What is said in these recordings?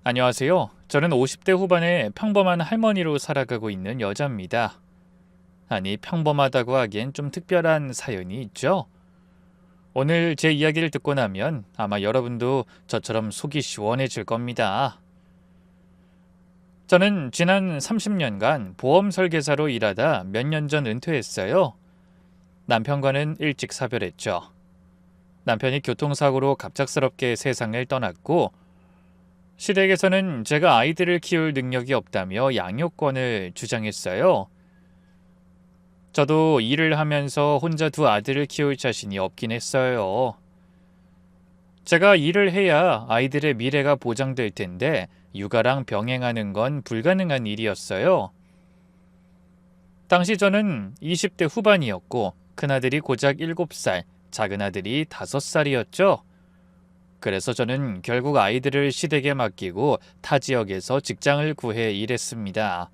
안녕하세요. 저는 50대 후반의 평범한 할머니로 살아가고 있는 여자입니다. 아니, 평범하다고 하기엔 좀 특별한 사연이 있죠? 오늘 제 이야기를 듣고 나면 아마 여러분도 저처럼 속이 시원해질 겁니다. 저는 지난 30년간 보험 설계사로 일하다 몇 년 전 은퇴했어요. 남편과는 일찍 사별했죠. 남편이 교통사고로 갑작스럽게 세상을 떠났고, 시댁에서는 제가 아이들을 키울 능력이 없다며 양육권을 주장했어요. 저도 일을 하면서 혼자 두 아들을 키울 자신이 없긴 했어요. 제가 일을 해야 아이들의 미래가 보장될 텐데 육아랑 병행하는 건 불가능한 일이었어요. 당시 저는 20대 후반이었고 큰아들이 고작 7살, 작은아들이 5살이었죠. 그래서 저는 결국 아이들을 시댁에 맡기고 타 지역에서 직장을 구해 일했습니다.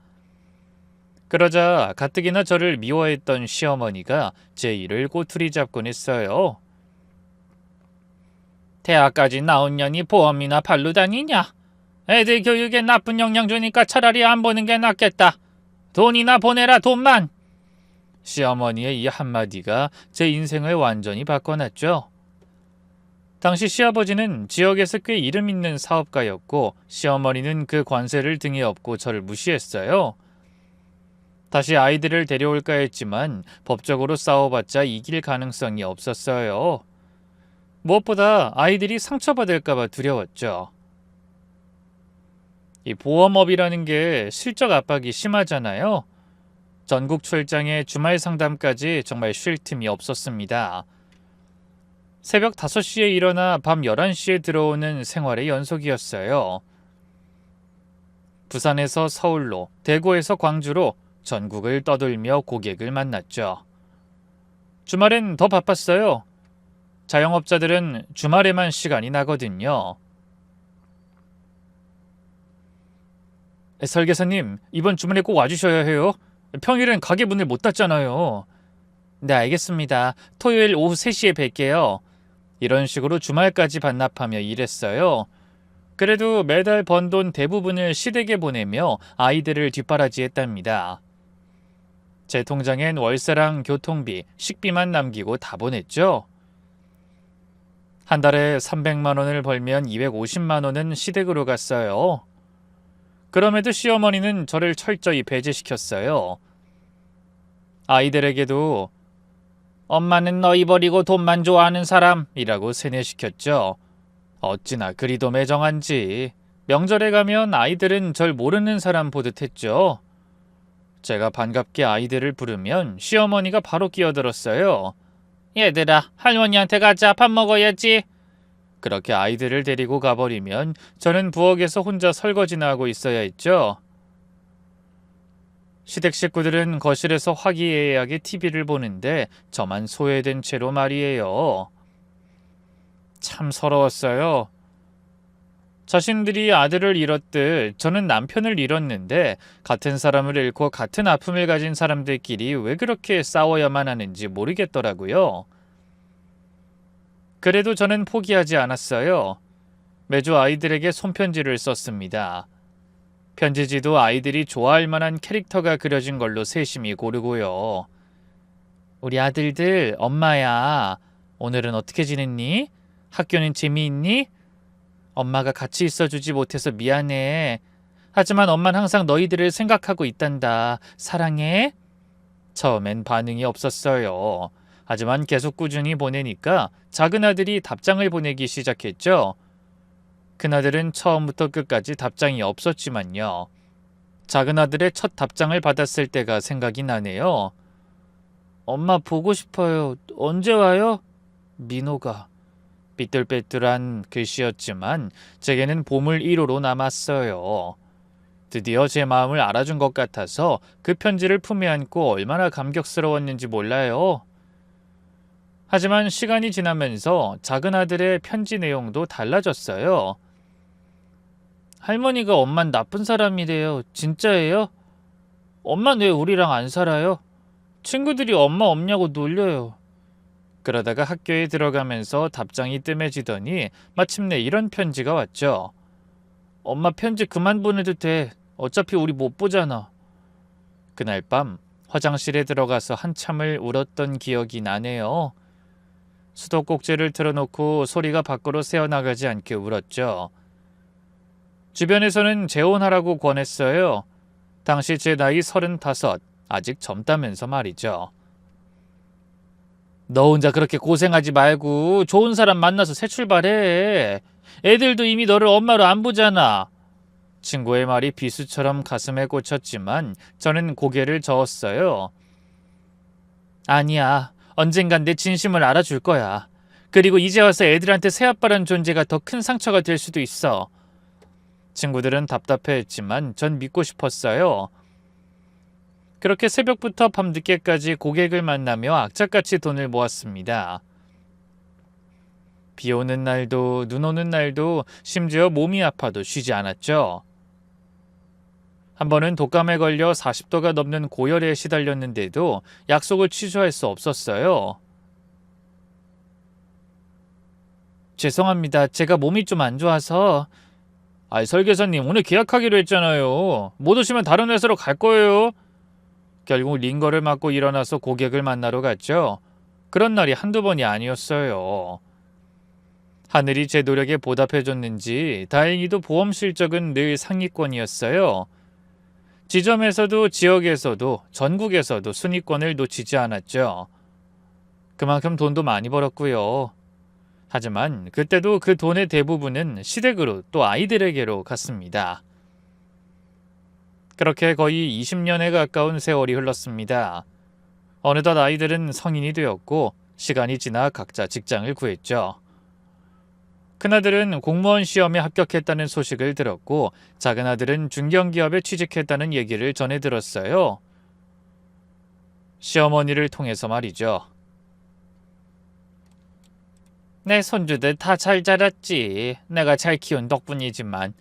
그러자 가뜩이나 저를 미워했던 시어머니가 제 일을 꼬투리 잡곤 했어요. 대학까지 나온 년이 보험이나 팔로 다니냐? 애들 교육에 나쁜 영향 주니까 차라리 안 보는 게 낫겠다. 돈이나 보내라, 돈만. 시어머니의 이 한마디가 제 인생을 완전히 바꿔놨죠. 당시 시아버지는 지역에서 꽤 이름 있는 사업가였고 시어머니는 그 관세를 등에 업고 저를 무시했어요. 다시 아이들을 데려올까 했지만 법적으로 싸워봤자 이길 가능성이 없었어요. 무엇보다 아이들이 상처받을까봐 두려웠죠. 이 보험업이라는 게 실적 압박이 심하잖아요. 전국 출장에 주말 상담까지 정말 쉴 틈이 없었습니다. 새벽 5시에 일어나 밤 11시에 들어오는 생활의 연속이었어요. 부산에서 서울로, 대구에서 광주로 전국을 떠돌며 고객을 만났죠. 주말엔 더 바빴어요. 자영업자들은 주말에만 시간이 나거든요. 설계사님, 이번 주말에 꼭 와주셔야 해요. 평일엔 가게 문을 못 닫잖아요. 네, 알겠습니다. 토요일 오후 3시에 뵐게요. 이런 식으로 주말까지 반납하며 일했어요. 그래도 매달 번 돈 대부분을 시댁에 보내며 아이들을 뒷바라지했답니다. 제 통장엔 월세랑 교통비, 식비만 남기고 다 보냈죠. 한 달에 300만 원을 벌면 250만 원은 시댁으로 갔어요. 그럼에도 시어머니는 저를 철저히 배제시켰어요. 아이들에게도 엄마는 너희 버리고 돈만 좋아하는 사람이라고 세뇌시켰죠. 어찌나 그리도 매정한지. 명절에 가면 아이들은 절 모르는 사람 보듯 했죠. 제가 반갑게 아이들을 부르면 시어머니가 바로 끼어들었어요. 얘들아, 할머니한테 가자. 밥 먹어야지. 그렇게 아이들을 데리고 가버리면 저는 부엌에서 혼자 설거지나 하고 있어야 했죠. 시댁 식구들은 거실에서 화기애애하게 TV를 보는데 저만 소외된 채로 말이에요. 참 서러웠어요. 자신들이 아들을 잃었듯 저는 남편을 잃었는데 같은 사람을 잃고 같은 아픔을 가진 사람들끼리 왜 그렇게 싸워야만 하는지 모르겠더라고요. 그래도 저는 포기하지 않았어요. 매주 아이들에게 손편지를 썼습니다. 편지지도 아이들이 좋아할 만한 캐릭터가 그려진 걸로 세심히 고르고요. 우리 아들들, 엄마야. 오늘은 어떻게 지냈니? 학교는 재미있니? 엄마가 같이 있어주지 못해서 미안해. 하지만 엄만 항상 너희들을 생각하고 있단다. 사랑해. 처음엔 반응이 없었어요. 하지만 계속 꾸준히 보내니까 작은 아들이 답장을 보내기 시작했죠. 큰아들은 처음부터 끝까지 답장이 없었지만요. 작은 아들의 첫 답장을 받았을 때가 생각이 나네요. 엄마 보고 싶어요. 언제 와요? 민호가. 삐뚤빼뚤한 글씨였지만 제게는 보물 1호로 남았어요. 드디어 제 마음을 알아준 것 같아서 그 편지를 품에 안고 얼마나 감격스러웠는지 몰라요. 하지만 시간이 지나면서 작은 아들의 편지 내용도 달라졌어요. 할머니가 엄만 나쁜 사람이래요. 진짜예요? 엄만 왜 우리랑 안 살아요? 친구들이 엄마 없냐고 놀려요. 그러다가 학교에 들어가면서 답장이 뜸해지더니 마침내 이런 편지가 왔죠. 엄마 편지 그만 보내도 돼. 어차피 우리 못 보잖아. 그날 밤 화장실에 들어가서 한참을 울었던 기억이 나네요. 수도꼭지를 틀어놓고 소리가 밖으로 새어나가지 않게 울었죠. 주변에서는 재혼하라고 권했어요. 당시 제 나이 35, 아직 젊다면서 말이죠. 너 혼자 그렇게 고생하지 말고 좋은 사람 만나서 새 출발해. 애들도 이미 너를 엄마로 안 보잖아. 친구의 말이 비수처럼 가슴에 꽂혔지만 저는 고개를 저었어요. 아니야. 언젠간 내 진심을 알아줄 거야. 그리고 이제 와서 애들한테 새아빠란 존재가 더 큰 상처가 될 수도 있어. 친구들은 답답해했지만 전 믿고 싶었어요. 그렇게 새벽부터 밤늦게까지 고객을 만나며 악착같이 돈을 모았습니다. 비 오는 날도 눈 오는 날도 심지어 몸이 아파도 쉬지 않았죠. 한 번은 독감에 걸려 40도가 넘는 고열에 시달렸는데도 약속을 취소할 수 없었어요. 죄송합니다. 제가 몸이 좀 안 좋아서. 설계사님 오늘 계약하기로 했잖아요. 못 오시면 다른 회사로 갈 거예요. 결국 링거를 맞고 일어나서 고객을 만나러 갔죠. 그런 날이 한두 번이 아니었어요. 하늘이 제 노력에 보답해줬는지 다행히도 보험 실적은 늘 상위권이었어요. 지점에서도 지역에서도 전국에서도 순위권을 놓치지 않았죠. 그만큼 돈도 많이 벌었고요. 하지만 그때도 그 돈의 대부분은 시댁으로 또 아이들에게로 갔습니다. 그렇게 거의 20년에 가까운 세월이 흘렀습니다. 어느덧 아이들은 성인이 되었고 시간이 지나 각자 직장을 구했죠. 큰아들은 공무원 시험에 합격했다는 소식을 들었고 작은아들은 중견기업에 취직했다는 얘기를 전해 들었어요. 시어머니를 통해서 말이죠. 내 손주들 다 잘 자랐지. 내가 잘 키운 덕분이지만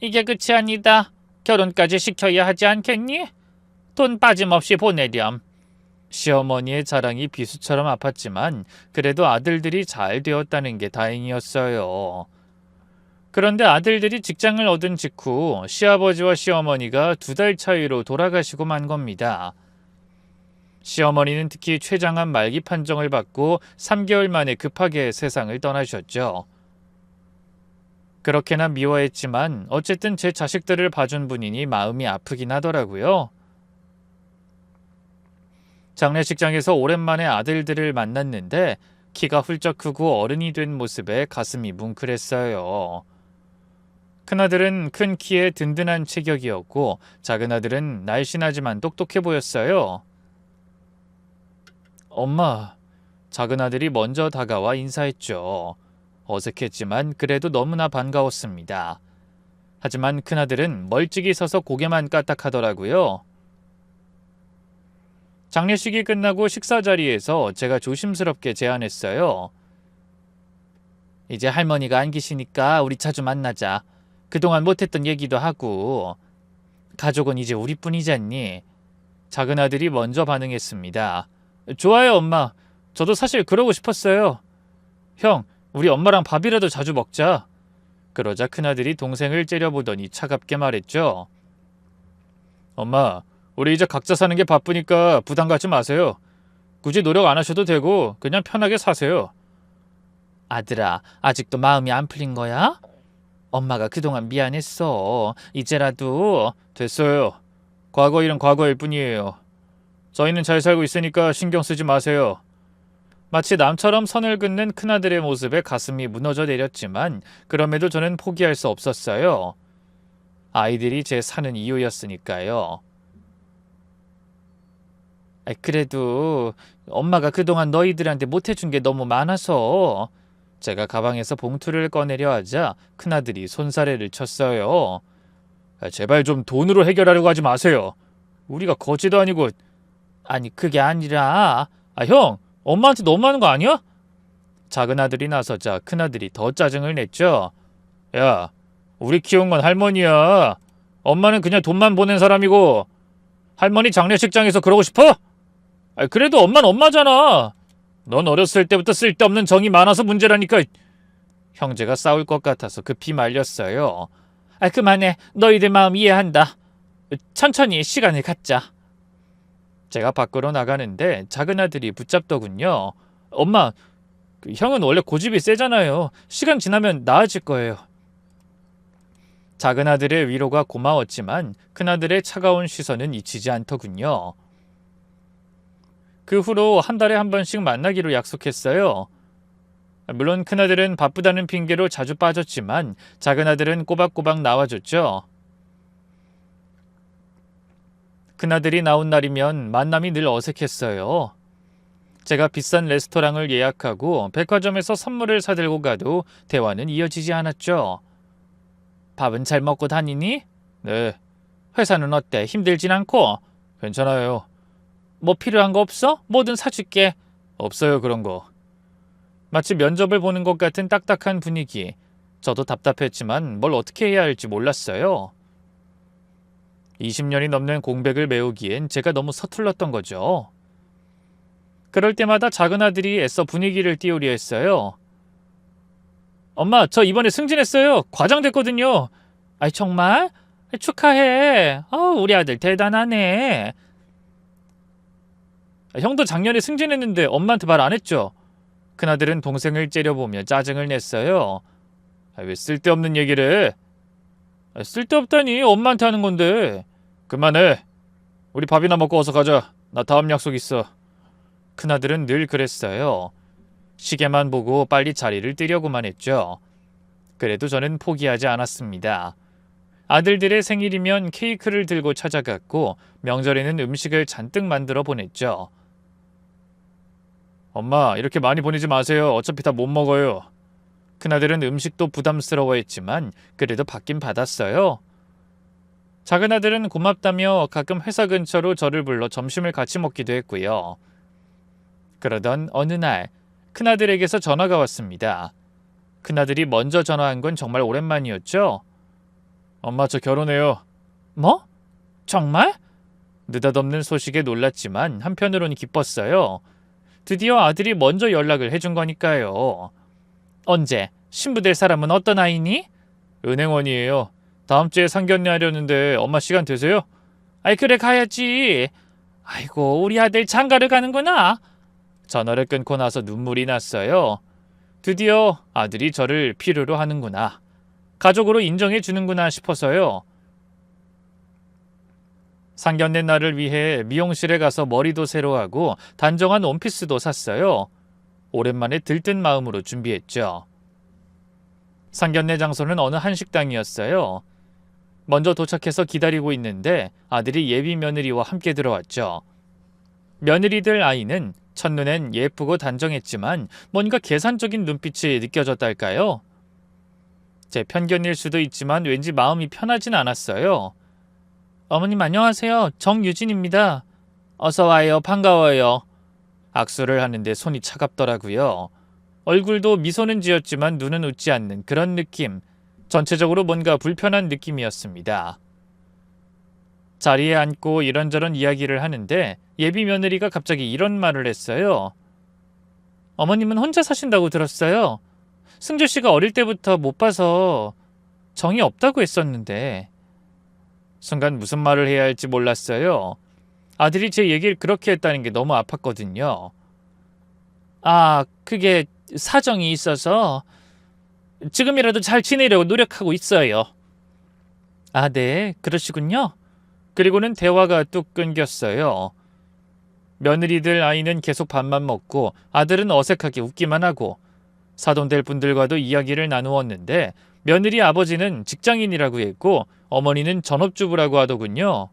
이게 끝이 아니다. 결혼까지 시켜야 하지 않겠니? 돈 빠짐없이 보내렴. 시어머니의 자랑이 비수처럼 아팠지만 그래도 아들들이 잘 되었다는 게 다행이었어요. 그런데 아들들이 직장을 얻은 직후 시아버지와 시어머니가 2달 차이로 돌아가시고 만 겁니다. 시어머니는 특히 췌장암 말기 판정을 받고 3개월 만에 급하게 세상을 떠나셨죠. 그렇게나 미워했지만 어쨌든 제 자식들을 봐준 분이니 마음이 아프긴 하더라고요. 장례식장에서 오랜만에 아들들을 만났는데 키가 훌쩍 크고 어른이 된 모습에 가슴이 뭉클했어요. 큰아들은 큰 키에 든든한 체격이었고 작은아들은 날씬하지만 똑똑해 보였어요. 엄마, 작은아들이 먼저 다가와 인사했죠. 어색했지만 그래도 너무나 반가웠습니다. 하지만 큰아들은 멀찍이 서서 고개만 까딱하더라고요. 장례식이 끝나고 식사 자리에서 제가 조심스럽게 제안했어요. 이제 할머니가 안 계시니까 우리 자주 만나자. 그동안 못했던 얘기도 하고. 가족은 이제 우리뿐이잖니. 작은아들이 먼저 반응했습니다. 좋아요, 엄마. 저도 사실 그러고 싶었어요. 형, 우리 엄마랑 밥이라도 자주 먹자. 그러자 큰아들이 동생을 째려보더니 차갑게 말했죠. 엄마, 우리 이제 각자 사는 게 바쁘니까 부담 갖지 마세요. 굳이 노력 안 하셔도 되고 그냥 편하게 사세요. 아들아, 아직도 마음이 안 풀린 거야? 엄마가 그동안 미안했어. 이제라도. 됐어요. 과거 일은 과거일 뿐이에요. 저희는 잘 살고 있으니까 신경 쓰지 마세요. 마치 남처럼 선을 긋는 큰아들의 모습에 가슴이 무너져 내렸지만 그럼에도 저는 포기할 수 없었어요. 아이들이 제 사는 이유였으니까요. 그래도 엄마가 그동안 너희들한테 못해준 게 너무 많아서. 제가 가방에서 봉투를 꺼내려 하자 큰아들이 손사래를 쳤어요. 제발 좀 돈으로 해결하려고 하지 마세요. 우리가 거지도 아니고. 아니 그게 아니라. 형, 엄마한테 너무하는 거 아니야? 작은아들이 나서자 큰아들이 더 짜증을 냈죠. 야, 우리 키운 건 할머니야. 엄마는 그냥 돈만 보낸 사람이고. 할머니 장례식장에서 그러고 싶어? 그래도 엄마는 엄마잖아. 넌 어렸을 때부터 쓸데없는 정이 많아서 문제라니까. 형제가 싸울 것 같아서 급히 말렸어요. 그만해. 너희들 마음 이해한다. 천천히 시간을 갖자. 제가 밖으로 나가는데 작은 아들이 붙잡더군요. 엄마, 형은 원래 고집이 세잖아요. 시간 지나면 나아질 거예요. 작은 아들의 위로가 고마웠지만 큰아들의 차가운 시선은 잊히지 않더군요. 그 후로 한 달에 한 번씩 만나기로 약속했어요. 물론 큰아들은 바쁘다는 핑계로 자주 빠졌지만 작은 아들은 꼬박꼬박 나와줬죠. 큰아들이 나온 날이면 만남이 늘 어색했어요. 제가 비싼 레스토랑을 예약하고 백화점에서 선물을 사들고 가도 대화는 이어지지 않았죠. 밥은 잘 먹고 다니니? 네. 회사는 어때? 힘들진 않고? 괜찮아요. 뭐 필요한 거 없어? 뭐든 사줄게. 없어요, 그런 거. 마치 면접을 보는 것 같은 딱딱한 분위기. 저도 답답했지만 뭘 어떻게 해야 할지 몰랐어요. 20년이 넘는 공백을 메우기엔 제가 너무 서툴렀던 거죠. 그럴 때마다 작은 아들이 애써 분위기를 띄우려 했어요. 엄마, 저 이번에 승진했어요. 과장 됐거든요. 아이, 정말? 축하해. 우리 아들 대단하네. 형도 작년에 승진했는데 엄마한테 말 안 했죠? 큰아들은 동생을 째려보며 짜증을 냈어요. 왜 쓸데없는 얘기를 해? 쓸데없다니, 엄마한테 하는 건데. 그만해. 우리 밥이나 먹고 어서 가자. 나 다음 약속 있어. 큰아들은 늘 그랬어요. 시계만 보고 빨리 자리를 뜨려고만 했죠. 그래도 저는 포기하지 않았습니다. 아들들의 생일이면 케이크를 들고 찾아갔고 명절에는 음식을 잔뜩 만들어 보냈죠. 엄마, 이렇게 많이 보내지 마세요. 어차피 다 못 먹어요. 큰아들은 음식도 부담스러워했지만 그래도 받긴 받았어요. 작은 아들은 고맙다며 가끔 회사 근처로 저를 불러 점심을 같이 먹기도 했고요. 그러던 어느 날 큰아들에게서 전화가 왔습니다. 큰아들이 먼저 전화한 건 정말 오랜만이었죠. 엄마, 저 결혼해요. 뭐? 정말? 느닷없는 소식에 놀랐지만 한편으로는 기뻤어요. 드디어 아들이 먼저 연락을 해준 거니까요. 언제? 신부 될 사람은 어떤 아이니? 은행원이에요. 다음 주에 상견례 하려는데 엄마 시간 되세요? 아이, 그래, 가야지. 아이고, 우리 아들 장가를 가는구나. 전화를 끊고 나서 눈물이 났어요. 드디어 아들이 저를 필요로 하는구나. 가족으로 인정해 주는구나 싶어서요. 상견례 날을 위해 미용실에 가서 머리도 새로 하고 단정한 원피스도 샀어요. 오랜만에 들뜬 마음으로 준비했죠. 상견례 장소는 어느 한식당이었어요. 먼저 도착해서 기다리고 있는데 아들이 예비 며느리와 함께 들어왔죠. 며느리들 아이는 첫눈엔 예쁘고 단정했지만 뭔가 계산적인 눈빛이 느껴졌달까요? 제 편견일 수도 있지만 왠지 마음이 편하진 않았어요. 어머님 안녕하세요. 정유진입니다. 어서 와요. 반가워요. 악수를 하는데 손이 차갑더라고요. 얼굴도 미소는 지었지만 눈은 웃지 않는 그런 느낌. 전체적으로 뭔가 불편한 느낌이었습니다. 자리에 앉고 이런저런 이야기를 하는데 예비 며느리가 갑자기 이런 말을 했어요. 어머님은 혼자 사신다고 들었어요. 승주 씨가 어릴 때부터 못 봐서 정이 없다고 했었는데. 순간 무슨 말을 해야 할지 몰랐어요. 아들이 제 얘기를 그렇게 했다는 게 너무 아팠거든요. 아, 그게 사정이 있어서 지금이라도 잘 지내려고 노력하고 있어요. 아, 네, 그러시군요. 그리고는 대화가 뚝 끊겼어요. 며느리들 아이는 계속 밥만 먹고 아들은 어색하게 웃기만 하고 사돈될 분들과도 이야기를 나누었는데 며느리 아버지는 직장인이라고 했고 어머니는 전업주부라고 하더군요.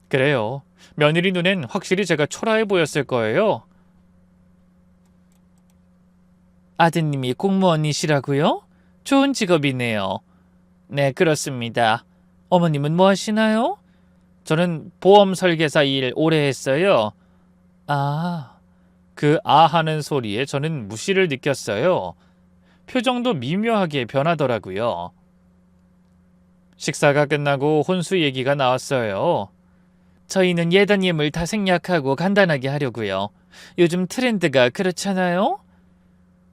그래요. 며느리 눈엔 확실히 제가 초라해 보였을 거예요. 아드님이 공무원이시라고요? 좋은 직업이네요. 네, 그렇습니다. 어머님은 뭐 하시나요? 저는 보험 설계사 일 오래 했어요. 아, 그 아 하는 소리에 저는 무시를 느꼈어요. 표정도 미묘하게 변하더라고요. 식사가 끝나고 혼수 얘기가 나왔어요. 저희는 예단임을 다 생략하고 간단하게 하려고요. 요즘 트렌드가 그렇잖아요?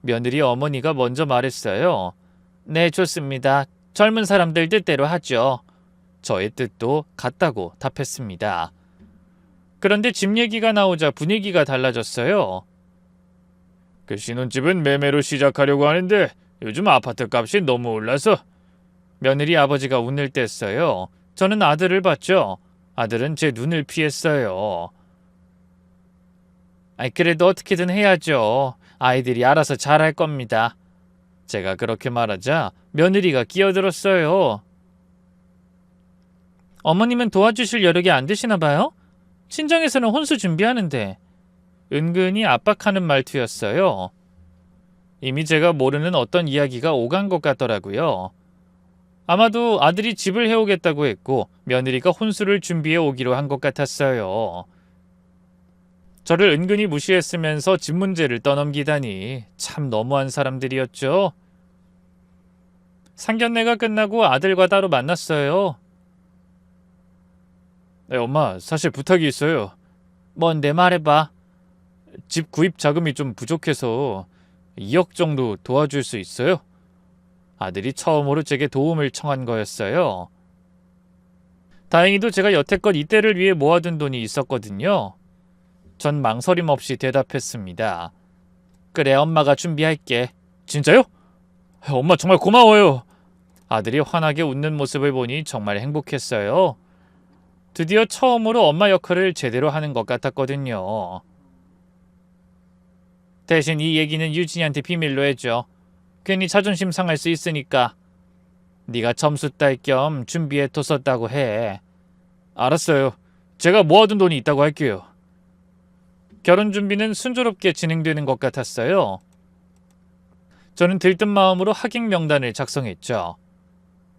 며느리 어머니가 먼저 말했어요. 네, 좋습니다. 젊은 사람들 뜻대로 하죠. 저의 뜻도 같다고 답했습니다. 그런데 집 얘기가 나오자 분위기가 달라졌어요. 그 신혼집은 매매로 시작하려고 하는데 요즘 아파트 값이 너무 올라서. 며느리 아버지가 운을 뗐어요. 저는 아들을 봤죠. 아들은 제 눈을 피했어요. 그래도 어떻게든 해야죠. 아이들이 알아서 잘할 겁니다. 제가 그렇게 말하자 며느리가 끼어들었어요. 어머님은 도와주실 여력이 안 되시나 봐요? 친정에서는 혼수 준비하는데. 은근히 압박하는 말투였어요. 이미 제가 모르는 어떤 이야기가 오간 것 같더라고요. 아마도 아들이 집을 해오겠다고 했고 며느리가 혼수를 준비해 오기로 한 것 같았어요. 저를 은근히 무시했으면서 집 문제를 떠넘기다니 참 너무한 사람들이었죠. 상견례가 끝나고 아들과 따로 만났어요. 네, 엄마, 사실 부탁이 있어요. 뭔데 말해봐. 집 구입 자금이 좀 부족해서 2억 정도 도와줄 수 있어요? 아들이 처음으로 제게 도움을 청한 거였어요. 다행히도 제가 여태껏 이때를 위해 모아둔 돈이 있었거든요. 전 망설임 없이 대답했습니다. 그래, 엄마가 준비할게. 진짜요? 엄마 정말 고마워요. 아들이 환하게 웃는 모습을 보니 정말 행복했어요. 드디어 처음으로 엄마 역할을 제대로 하는 것 같았거든요. 대신 이 얘기는 유진이한테 비밀로 해줘. 괜히 자존심 상할 수 있으니까. 네가 점수 딸 겸 준비해 뒀었다고 해. 알았어요. 제가 모아둔 돈이 있다고 할게요. 결혼 준비는 순조롭게 진행되는 것 같았어요. 저는 들뜬 마음으로 하객 명단을 작성했죠.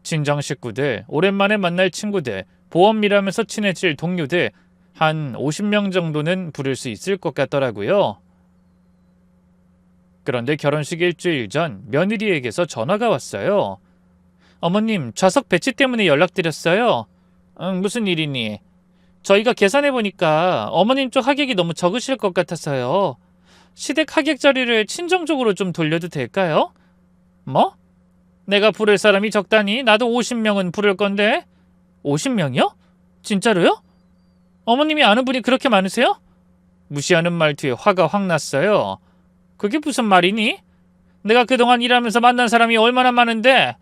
친정 식구들, 오랜만에 만날 친구들, 보험이라면서 친해질 동료들 한 50명 정도는 부를 수 있을 것 같더라고요. 그런데 결혼식 일주일 전 며느리에게서 전화가 왔어요. 어머님, 좌석 배치 때문에 연락드렸어요. 무슨 일이니? 저희가 계산해보니까 어머님 쪽 하객이 너무 적으실 것 같아서요. 시댁 하객 자리를 친정 쪽으로 좀 돌려도 될까요? 뭐? 내가 부를 사람이 적다니 나도 50명은 부를 건데. 50명이요? 진짜로요? 어머님이 아는 분이 그렇게 많으세요? 무시하는 말투에 화가 확 났어요. 그게 무슨 말이니? 내가 그동안 일하면서 만난 사람이 얼마나 많은데.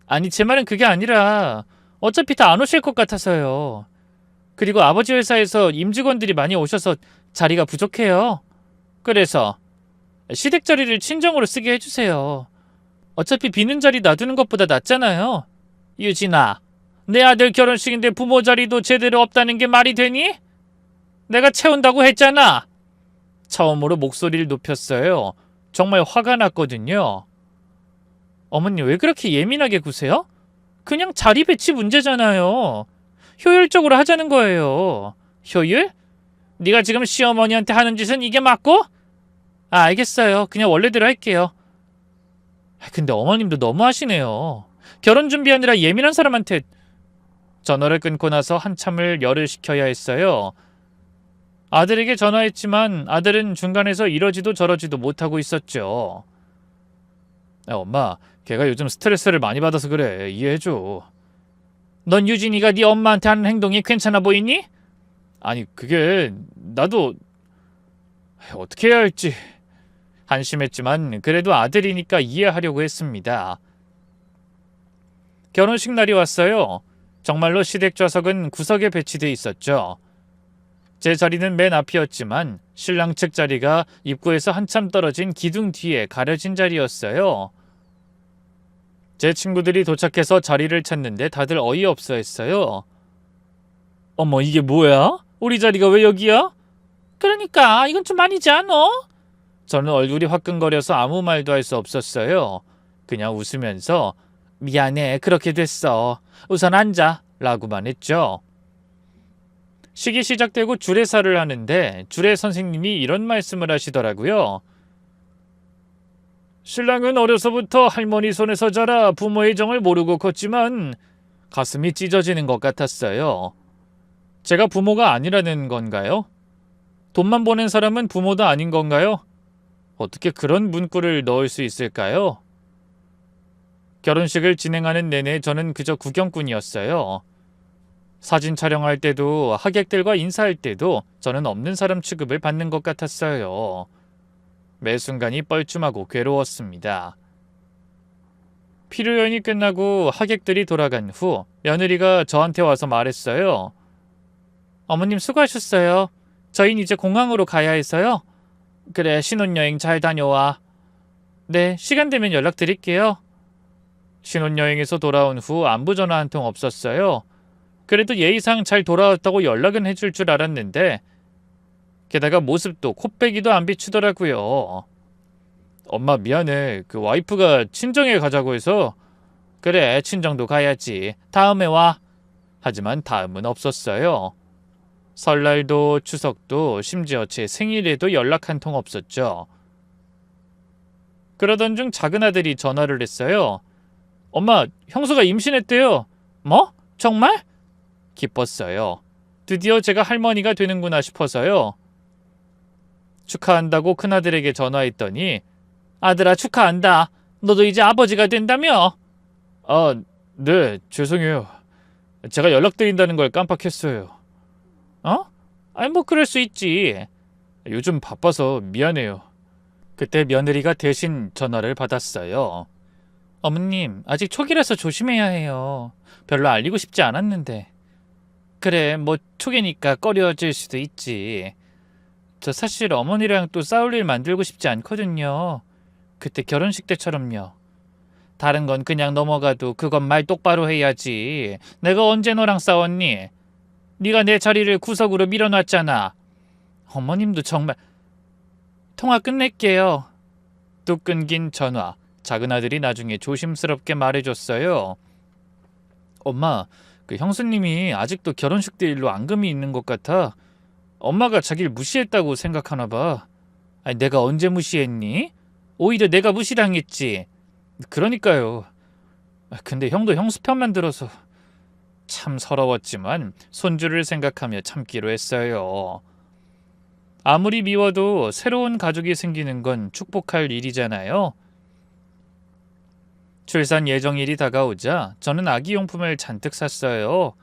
아니, 제 말은 그게 아니라 어차피 다 안 오실 것 같아서요. 그리고 아버지 회사에서 임직원들이 많이 오셔서 자리가 부족해요. 그래서 시댁 자리를 친정으로 쓰게 해주세요. 어차피 비는 자리 놔두는 것보다 낫잖아요. 유진아, 내 아들 결혼식인데 부모 자리도 제대로 없다는 게 말이 되니? 내가 채운다고 했잖아. 처음으로 목소리를 높였어요. 정말 화가 났거든요. 어머니, 왜 그렇게 예민하게 구세요? 그냥 자리 배치 문제잖아요. 효율적으로 하자는 거예요. 효율? 네가 지금 시어머니한테 하는 짓은 이게 맞고? 알겠어요. 그냥 원래대로 할게요. 근데 어머님도 너무하시네요. 결혼 준비하느라 예민한 사람한테. 전화를 끊고 나서 한참을 열을 식혀야 했어요. 아들에게 전화했지만 아들은 중간에서 이러지도 저러지도 못하고 있었죠. 엄마, 걔가 요즘 스트레스를 많이 받아서 그래. 이해해줘. 넌 유진이가 네 엄마한테 하는 행동이 괜찮아 보이니? 아니, 그게 나도 어떻게 해야 할지. 한심했지만 그래도 아들이니까 이해하려고 했습니다. 결혼식 날이 왔어요. 정말로 시댁 좌석은 구석에 배치돼 있었죠. 제 자리는 맨 앞이었지만 신랑 측 자리가 입구에서 한참 떨어진 기둥 뒤에 가려진 자리였어요. 제 친구들이 도착해서 자리를 찾는데 다들 어이없어 했어요. 어머, 이게 뭐야? 우리 자리가 왜 여기야? 그러니까 이건 좀 아니지 않어? 저는 얼굴이 화끈거려서 아무 말도 할 수 없었어요. 그냥 웃으면서 미안해, 그렇게 됐어. 우선 앉아 라고만 했죠. 식이 시작되고 주례사를 하는데 주례 선생님이 이런 말씀을 하시더라고요. 신랑은 어려서부터 할머니 손에서 자라 부모의 정을 모르고 컸지만 가슴이 찢어지는 것 같았어요. 제가 부모가 아니라는 건가요? 돈만 보낸 사람은 부모도 아닌 건가요? 어떻게 그런 문구를 넣을 수 있을까요? 결혼식을 진행하는 내내 저는 그저 구경꾼이었어요. 사진 촬영할 때도 하객들과 인사할 때도 저는 없는 사람 취급을 받는 것 같았어요. 매 순간이 뻘쭘하고 괴로웠습니다. 피로연이 끝나고 하객들이 돌아간 후 며느리가 저한테 와서 말했어요. 어머님 수고하셨어요. 저희는 이제 공항으로 가야 해서요. 그래, 신혼여행 잘 다녀와. 네, 시간 되면 연락드릴게요. 신혼여행에서 돌아온 후 안부 전화 한 통 없었어요. 그래도 예의상 잘 돌아왔다고 연락은 해줄 줄 알았는데 게다가 모습도 코빼기도 안 비추더라고요. 엄마 미안해. 그 와이프가 친정에 가자고 해서. 그래, 친정도 가야지. 다음에 와. 하지만 다음은 없었어요. 설날도 추석도 심지어 제 생일에도 연락 한 통 없었죠. 그러던 중 작은 아들이 전화를 했어요. 엄마, 형수가 임신했대요. 뭐? 정말? 기뻤어요. 드디어 제가 할머니가 되는구나 싶어서요. 축하한다고 큰아들에게 전화했더니 아들아 축하한다. 너도 이제 아버지가 된다며? 아, 네, 죄송해요. 제가 연락드린다는 걸 깜빡했어요. 어? 아니 뭐 그럴 수 있지. 요즘 바빠서 미안해요. 그때 며느리가 대신 전화를 받았어요. 어머님, 아직 초기라서 조심해야 해요. 별로 알리고 싶지 않았는데. 그래, 뭐 초기니까 꺼려질 수도 있지. 저 사실 어머니랑 또 싸울 일 만들고 싶지 않거든요. 그때 결혼식 때처럼요. 다른 건 그냥 넘어가도 그건 말 똑바로 해야지. 내가 언제 너랑 싸웠니? 네가 내 자리를 구석으로 밀어놨잖아. 어머님도 정말... 통화 끝낼게요. 뚝 끊긴 전화. 작은 아들이 나중에 조심스럽게 말해줬어요. 엄마, 그 형수님이 아직도 결혼식 때 일로 앙금이 있는 것 같아. 엄마가 자기를 무시했다고 생각하나 봐. 아니, 내가 언제 무시했니? 오히려 내가 무시당했지. 그러니까요. 근데 형도 형수 편만 들어서 참 서러웠지만 손주를 생각하며 참기로 했어요. 아무리 미워도 새로운 가족이 생기는 건 축복할 일이잖아요. 출산 예정일이 다가오자 저는 아기용품을 잔뜩 샀어요.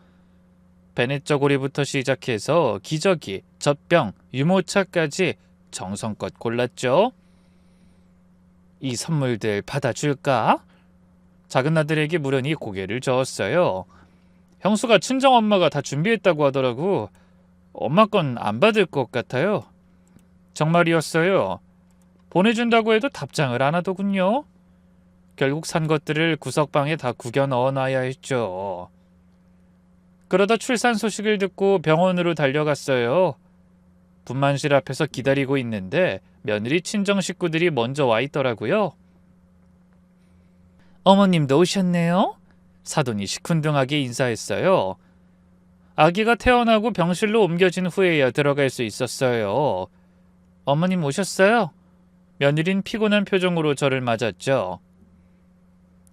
베넷 저고리부터 시작해서 기저귀, 젖병, 유모차까지 정성껏 골랐죠. 이 선물들 받아줄까? 작은 아들에게 물으니 고개를 저었어요. 형수가 친정엄마가 다 준비했다고 하더라고. 엄마 건 안 받을 것 같아요. 정말이었어요. 보내준다고 해도 답장을 안 하더군요. 결국 산 것들을 구석방에 다 구겨 넣어놔야 했죠. 그러다 출산 소식을 듣고 병원으로 달려갔어요. 분만실 앞에서 기다리고 있는데 며느리 친정 식구들이 먼저 와 있더라고요. 어머님도 오셨네요. 사돈이 시큰둥하게 인사했어요. 아기가 태어나고 병실로 옮겨진 후에야 들어갈 수 있었어요. 어머님 오셨어요? 며느린 피곤한 표정으로 저를 맞았죠.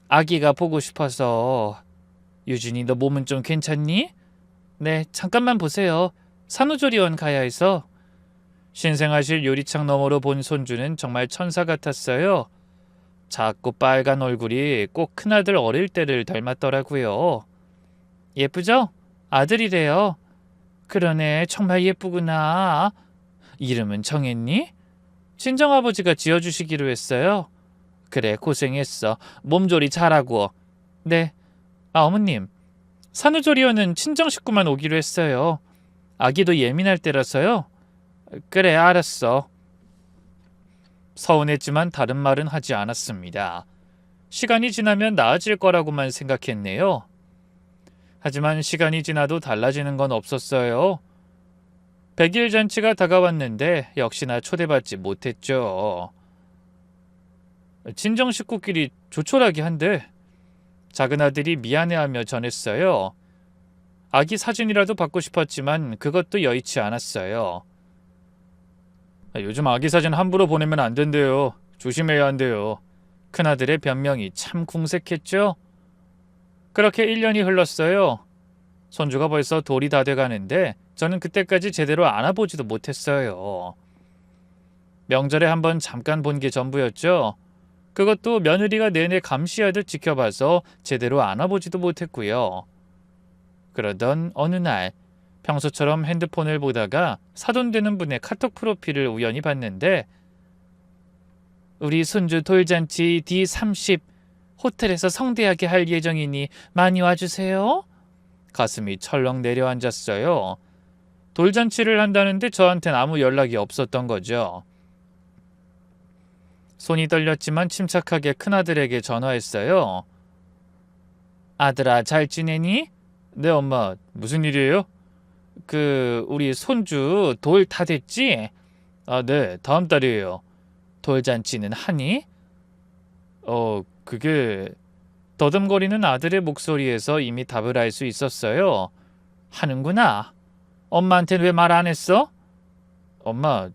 아기가 보고 싶어서. 유진이 너 몸은 좀 괜찮니? 네, 잠깐만 보세요. 산후조리원 가야 해서. 신생아실 유리창 너머로 본 손주는 정말 천사 같았어요. 작고 빨간 얼굴이 꼭 큰아들 어릴 때를 닮았더라고요. 예쁘죠? 아들이래요. 그러네, 정말 예쁘구나. 이름은 정했니? 친정아버지가 지어주시기로 했어요. 그래, 고생했어. 몸조리 잘하고. 네. 아, 어머님. 산후조리원은 친정 식구만 오기로 했어요. 아기도 예민할 때라서요. 그래, 알았어. 서운했지만 다른 말은 하지 않았습니다. 시간이 지나면 나아질 거라고만 생각했네요. 하지만 시간이 지나도 달라지는 건 없었어요. 100일 잔치가 다가왔는데 역시나 초대받지 못했죠. 친정 식구끼리 조촐하게 한데 작은 아들이 미안해하며 전했어요. 아기 사진이라도 받고 싶었지만 그것도 여의치 않았어요. 요즘 아기 사진 함부로 보내면 안 된대요. 조심해야 한대요. 큰아들의 변명이 참 궁색했죠. 그렇게 1년이 흘렀어요. 손주가 벌써 돌이 다 돼가는데 저는 그때까지 제대로 안아보지도 못했어요. 명절에 한번 잠깐 본 게 전부였죠. 그것도 며느리가 내내 감시하듯 지켜봐서 제대로 안아보지도 못했고요. 그러던 어느 날 평소처럼 핸드폰을 보다가 사돈되는 분의 카톡 프로필을 우연히 봤는데 우리 손주 돌잔치 D30 호텔에서 성대하게 할 예정이니 많이 와주세요. 가슴이 철렁 내려앉았어요. 돌잔치를 한다는데 저한텐 아무 연락이 없었던 거죠. 손이 떨렸지만 침착하게 큰아들에게 전화했어요. 아들아, 잘 지내니? 네, 엄마. 무슨 일이에요? 우리 손주 돌 다 됐지? 아, 네. 다음 달이에요. 돌잔치는 하니? 그게... 더듬거리는 아들의 목소리에서 이미 답을 알 수 있었어요. 하는구나. 엄마한테는 왜 말 안 했어? 엄마,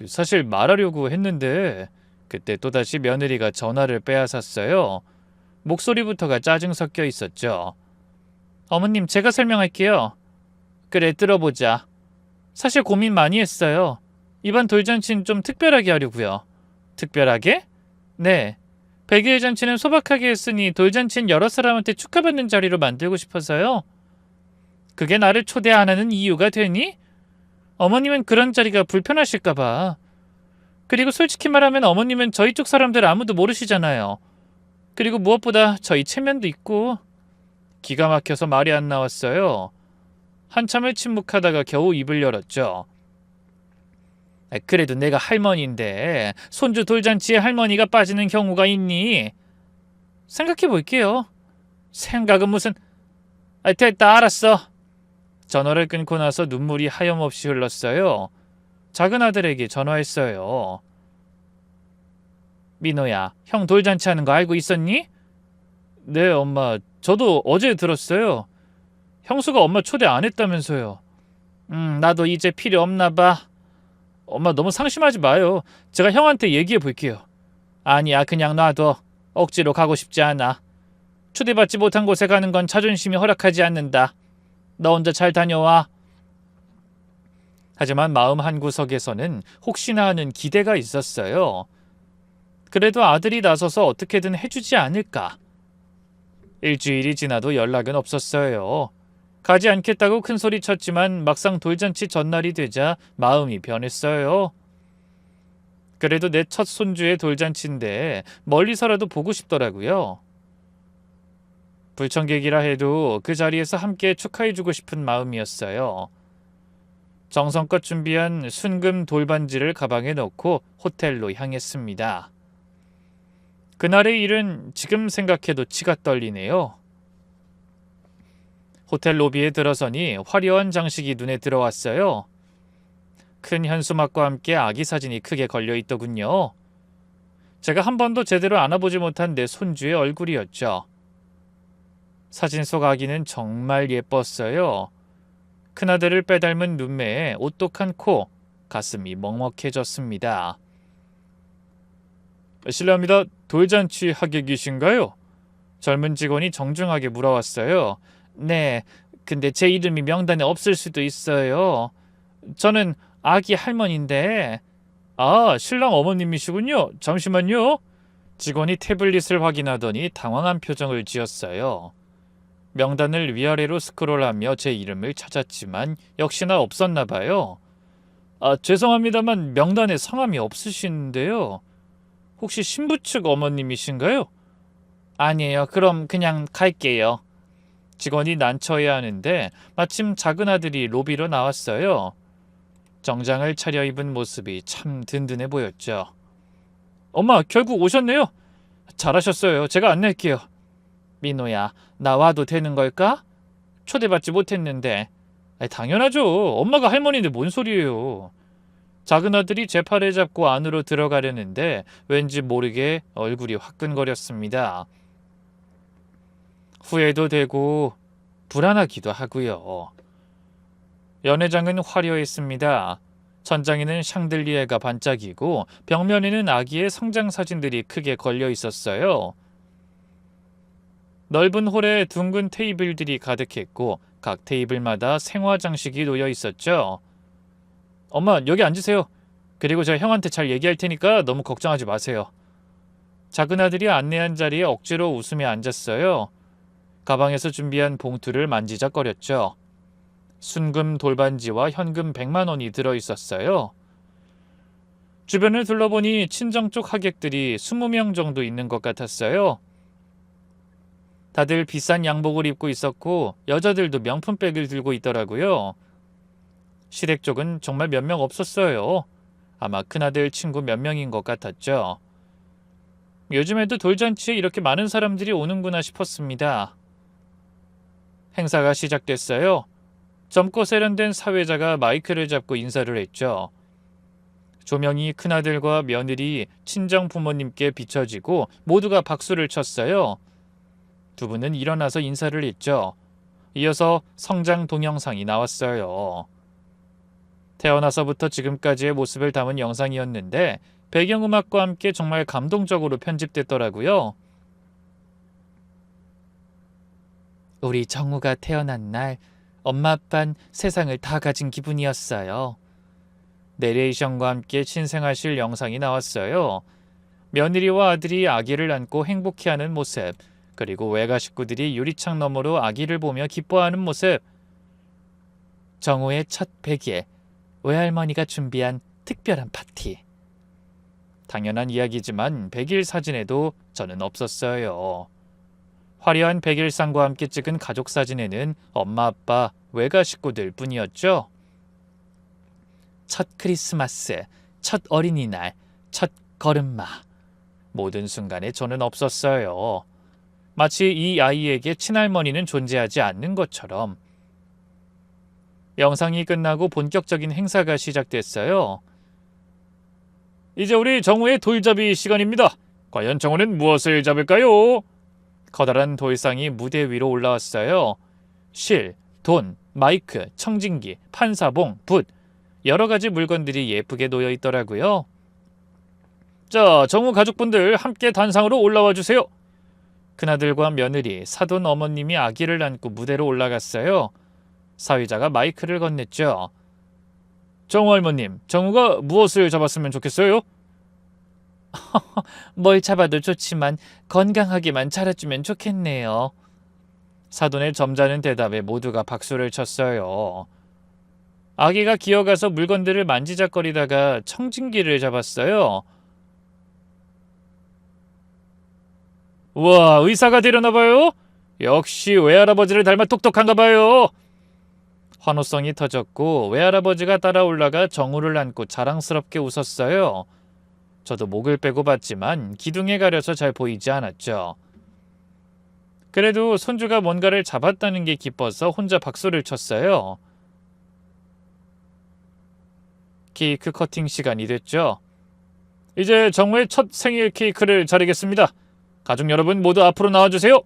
사실 말하려고 했는데 그때 또다시 며느리가 전화를 빼앗았어요. 목소리부터가 짜증 섞여 있었죠. 어머님, 제가 설명할게요. 그래, 들어보자. 사실 고민 많이 했어요. 이번 돌잔치는 좀 특별하게 하려고요. 특별하게? 네. 100일 잔치는 소박하게 했으니 돌잔치는 여러 사람한테 축하받는 자리로 만들고 싶어서요. 그게 나를 초대 안 하는 이유가 되니? 어머님은 그런 자리가 불편하실까 봐. 그리고 솔직히 말하면 어머님은 저희 쪽 사람들 아무도 모르시잖아요. 그리고 무엇보다 저희 체면도 있고. 기가 막혀서 말이 안 나왔어요. 한참을 침묵하다가 겨우 입을 열었죠. 그래도 내가 할머니인데 손주 돌잔치에 할머니가 빠지는 경우가 있니? 생각해 볼게요. 생각은 무슨... 됐다, 알았어. 전화를 끊고 나서 눈물이 하염없이 흘렀어요. 작은 아들에게 전화했어요. 민호야, 형 돌잔치 하는 거 알고 있었니? 네, 엄마. 저도 어제 들었어요. 형수가 엄마 초대 안 했다면서요. 나도 이제 필요 없나 봐. 엄마, 너무 상심하지 마요. 제가 형한테 얘기해 볼게요. 아니야, 그냥 놔둬. 억지로 가고 싶지 않아. 초대받지 못한 곳에 가는 건 자존심이 허락하지 않는다. 너 혼자 잘 다녀와. 하지만 마음 한구석에서는 혹시나 하는 기대가 있었어요. 그래도 아들이 나서서 어떻게든 해주지 않을까. 일주일이 지나도 연락은 없었어요. 가지 않겠다고 큰소리 쳤지만 막상 돌잔치 전날이 되자 마음이 변했어요. 그래도 내 첫 손주의 돌잔치인데 멀리서라도 보고 싶더라고요. 불청객이라 해도 그 자리에서 함께 축하해주고 싶은 마음이었어요. 정성껏 준비한 순금 돌반지를 가방에 넣고 호텔로 향했습니다. 그날의 일은 지금 생각해도 치가 떨리네요. 호텔 로비에 들어서니 화려한 장식이 눈에 들어왔어요. 큰 현수막과 함께 아기 사진이 크게 걸려 있더군요. 제가 한 번도 제대로 안아보지 못한 내 손주의 얼굴이었죠. 사진 속 아기는 정말 예뻤어요. 큰아들을 빼닮은 눈매에 오똑한 코, 가슴이 먹먹해졌습니다. 실례합니다. 돌잔치 하객이신가요? 젊은 직원이 정중하게 물어왔어요. 네, 근데 제 이름이 명단에 없을 수도 있어요. 저는 아기 할머니인데. 아, 신랑 어머님이시군요. 잠시만요. 직원이 태블릿을 확인하더니 당황한 표정을 지었어요. 명단을 위아래로 스크롤하며 제 이름을 찾았지만 역시나 없었나 봐요. 죄송합니다만 명단에 성함이 없으신데요. 혹시 신부 측 어머님이신가요? 아니에요. 그럼 그냥 갈게요. 직원이 난처해야 하는데 마침 작은 아들이 로비로 나왔어요. 정장을 차려입은 모습이 참 든든해 보였죠. 엄마, 결국 오셨네요. 잘하셨어요. 제가 안낼게요. 민호야, 나와도 되는 걸까? 초대받지 못했는데. 당연하죠. 엄마가 할머니인데 뭔 소리예요. 작은 아들이 제 팔을 잡고 안으로 들어가려는데 왠지 모르게 얼굴이 화끈거렸습니다. 후회도 되고 불안하기도 하고요. 연회장은 화려했습니다. 천장에는 샹들리에가 반짝이고 벽면에는 아기의 성장 사진들이 크게 걸려 있었어요. 넓은 홀에 둥근 테이블들이 가득했고 각 테이블마다 생화 장식이 놓여 있었죠. 엄마, 여기 앉으세요. 그리고 제가 형한테 잘 얘기할 테니까 너무 걱정하지 마세요. 작은 아들이 안내한 자리에 억지로 웃으며 앉았어요. 가방에서 준비한 봉투를 만지작거렸죠. 순금 돌반지와 현금 100만 원이 들어있었어요. 주변을 둘러보니 친정 쪽 하객들이 20명 정도 있는 것 같았어요. 다들 비싼 양복을 입고 있었고 여자들도 명품백을 들고 있더라고요. 시댁 쪽은 정말 몇 명 없었어요. 아마 큰아들 친구 몇 명인 것 같았죠. 요즘에도 돌잔치에 이렇게 많은 사람들이 오는구나 싶었습니다. 행사가 시작됐어요. 젊고 세련된 사회자가 마이크를 잡고 인사를 했죠. 조명이 큰아들과 며느리, 친정 부모님께 비춰지고 모두가 박수를 쳤어요. 두 분은 일어나서 인사를 했죠. 이어서 성장 동영상이 나왔어요. 태어나서부터 지금까지의 모습을 담은 영상이었는데 배경음악과 함께 정말 감동적으로 편집됐더라고요. 우리 정우가 태어난 날 엄마 아빠는 세상을 다 가진 기분이었어요. 내레이션과 함께 신생아실 영상이 나왔어요. 며느리와 아들이 아기를 안고 행복해하는 모습, 그리고 외가 식구들이 유리창 너머로 아기를 보며 기뻐하는 모습. 정우의 첫 100일, 외할머니가 준비한 특별한 파티. 당연한 이야기지만 100일 사진에도 저는 없었어요. 화려한 100일상과 함께 찍은 가족 사진에는 엄마, 아빠, 외가 식구들 뿐이었죠. 첫 크리스마스, 첫 어린이날, 첫 걸음마. 모든 순간에 저는 없었어요. 마치 이 아이에게 친할머니는 존재하지 않는 것처럼. 영상이 끝나고 본격적인 행사가 시작됐어요. 이제 우리 정우의 돌잡이 시간입니다. 과연 정우는 무엇을 잡을까요? 커다란 돌상이 무대 위로 올라왔어요. 실, 돈, 마이크, 청진기, 판사봉, 붓, 여러 가지 물건들이 예쁘게 놓여 있더라고요. 자, 정우 가족분들 함께 단상으로 올라와 주세요. 큰아들과 며느리, 사돈 어머님이 아기를 안고 무대로 올라갔어요. 사위자가 마이크를 건넸죠. 정우 할머님, 정우가 무엇을 잡았으면 좋겠어요? 뭘 잡아도 좋지만 건강하게만 자라주면 좋겠네요. 사돈의 점잖은 대답에 모두가 박수를 쳤어요. 아기가 기어가서 물건들을 만지작거리다가 청진기를 잡았어요. 우와, 의사가 되려나 봐요? 역시 외할아버지를 닮아 똑똑한가 봐요. 환호성이 터졌고 외할아버지가 따라 올라가 정우를 안고 자랑스럽게 웃었어요. 저도 목을 빼고 봤지만 기둥에 가려서 잘 보이지 않았죠. 그래도 손주가 뭔가를 잡았다는 게 기뻐서 혼자 박수를 쳤어요. 케이크 커팅 시간이 됐죠. 이제 정우의 첫 생일 케이크를 자르겠습니다. 가족 여러분 모두 앞으로 나와주세요.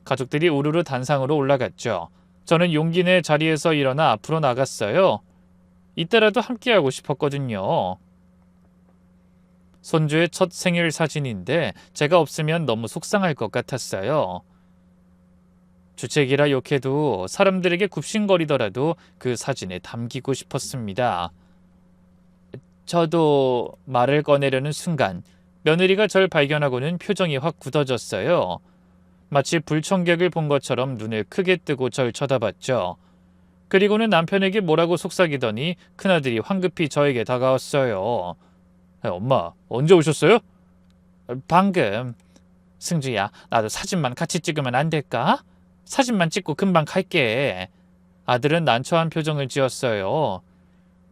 가족들이 우르르 단상으로 올라갔죠. 저는 용기 내 자리에서 일어나 앞으로 나갔어요. 이때라도 함께하고 싶었거든요. 손주의 첫 생일 사진인데 제가 없으면 너무 속상할 것 같았어요. 주책이라 욕해도 사람들에게 굽신거리더라도 그 사진에 담기고 싶었습니다. 저도 말을 꺼내려는 순간 며느리가 절 발견하고는 표정이 확 굳어졌어요. 마치 불청객을 본 것처럼 눈을 크게 뜨고 절 쳐다봤죠. 그리고는 남편에게 뭐라고 속삭이더니 큰아들이 황급히 저에게 다가왔어요. 엄마, 언제 오셨어요? 방금. 승주야, 나도 사진만 같이 찍으면 안 될까? 사진만 찍고 금방 갈게. 아들은 난처한 표정을 지었어요.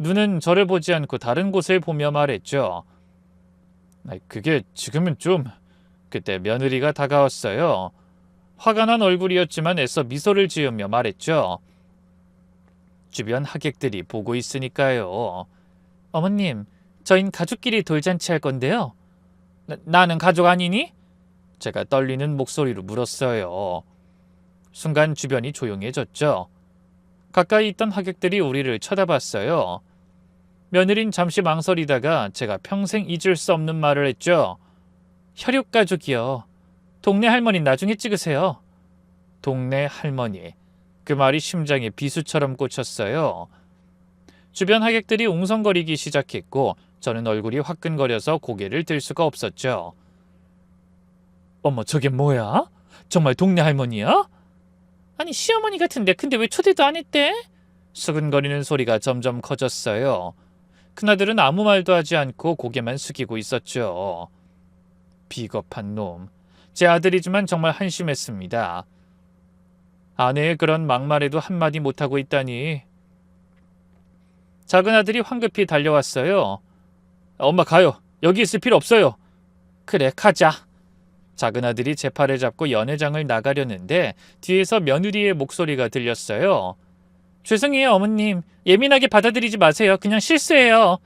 눈은 저를 보지 않고 다른 곳을 보며 말했죠. 그게 지금은 좀... 그때 며느리가 다가왔어요. 화가 난 얼굴이었지만 애써 미소를 지으며 말했죠. 주변 하객들이 보고 있으니까요. 어머님, 저흰 가족끼리 돌잔치 할 건데요. 나는 가족 아니니? 제가 떨리는 목소리로 물었어요. 순간 주변이 조용해졌죠. 가까이 있던 하객들이 우리를 쳐다봤어요. 며느린 잠시 망설이다가 제가 평생 잊을 수 없는 말을 했죠. 혈육가족이요. 동네 할머니 나중에 찍으세요. 동네 할머니. 그 말이 심장에 비수처럼 꽂혔어요. 주변 하객들이 웅성거리기 시작했고 저는 얼굴이 화끈거려서 고개를 들 수가 없었죠. 어머, 저게 뭐야? 정말 동네 할머니야? 아니, 시어머니 같은데 근데 왜 초대도 안 했대? 수근거리는 소리가 점점 커졌어요. 큰아들은 아무 말도 하지 않고 고개만 숙이고 있었죠. 비겁한 놈. 제 아들이지만 정말 한심했습니다. 아내의 그런 막말에도 한마디 못하고 있다니. 작은 아들이 황급히 달려왔어요. 엄마 가요. 여기 있을 필요 없어요. 그래, 가자. 작은 아들이 제 팔을 잡고 연회장을 나가려는데 뒤에서 며느리의 목소리가 들렸어요. 죄송해요, 어머님. 예민하게 받아들이지 마세요. 그냥 실수예요.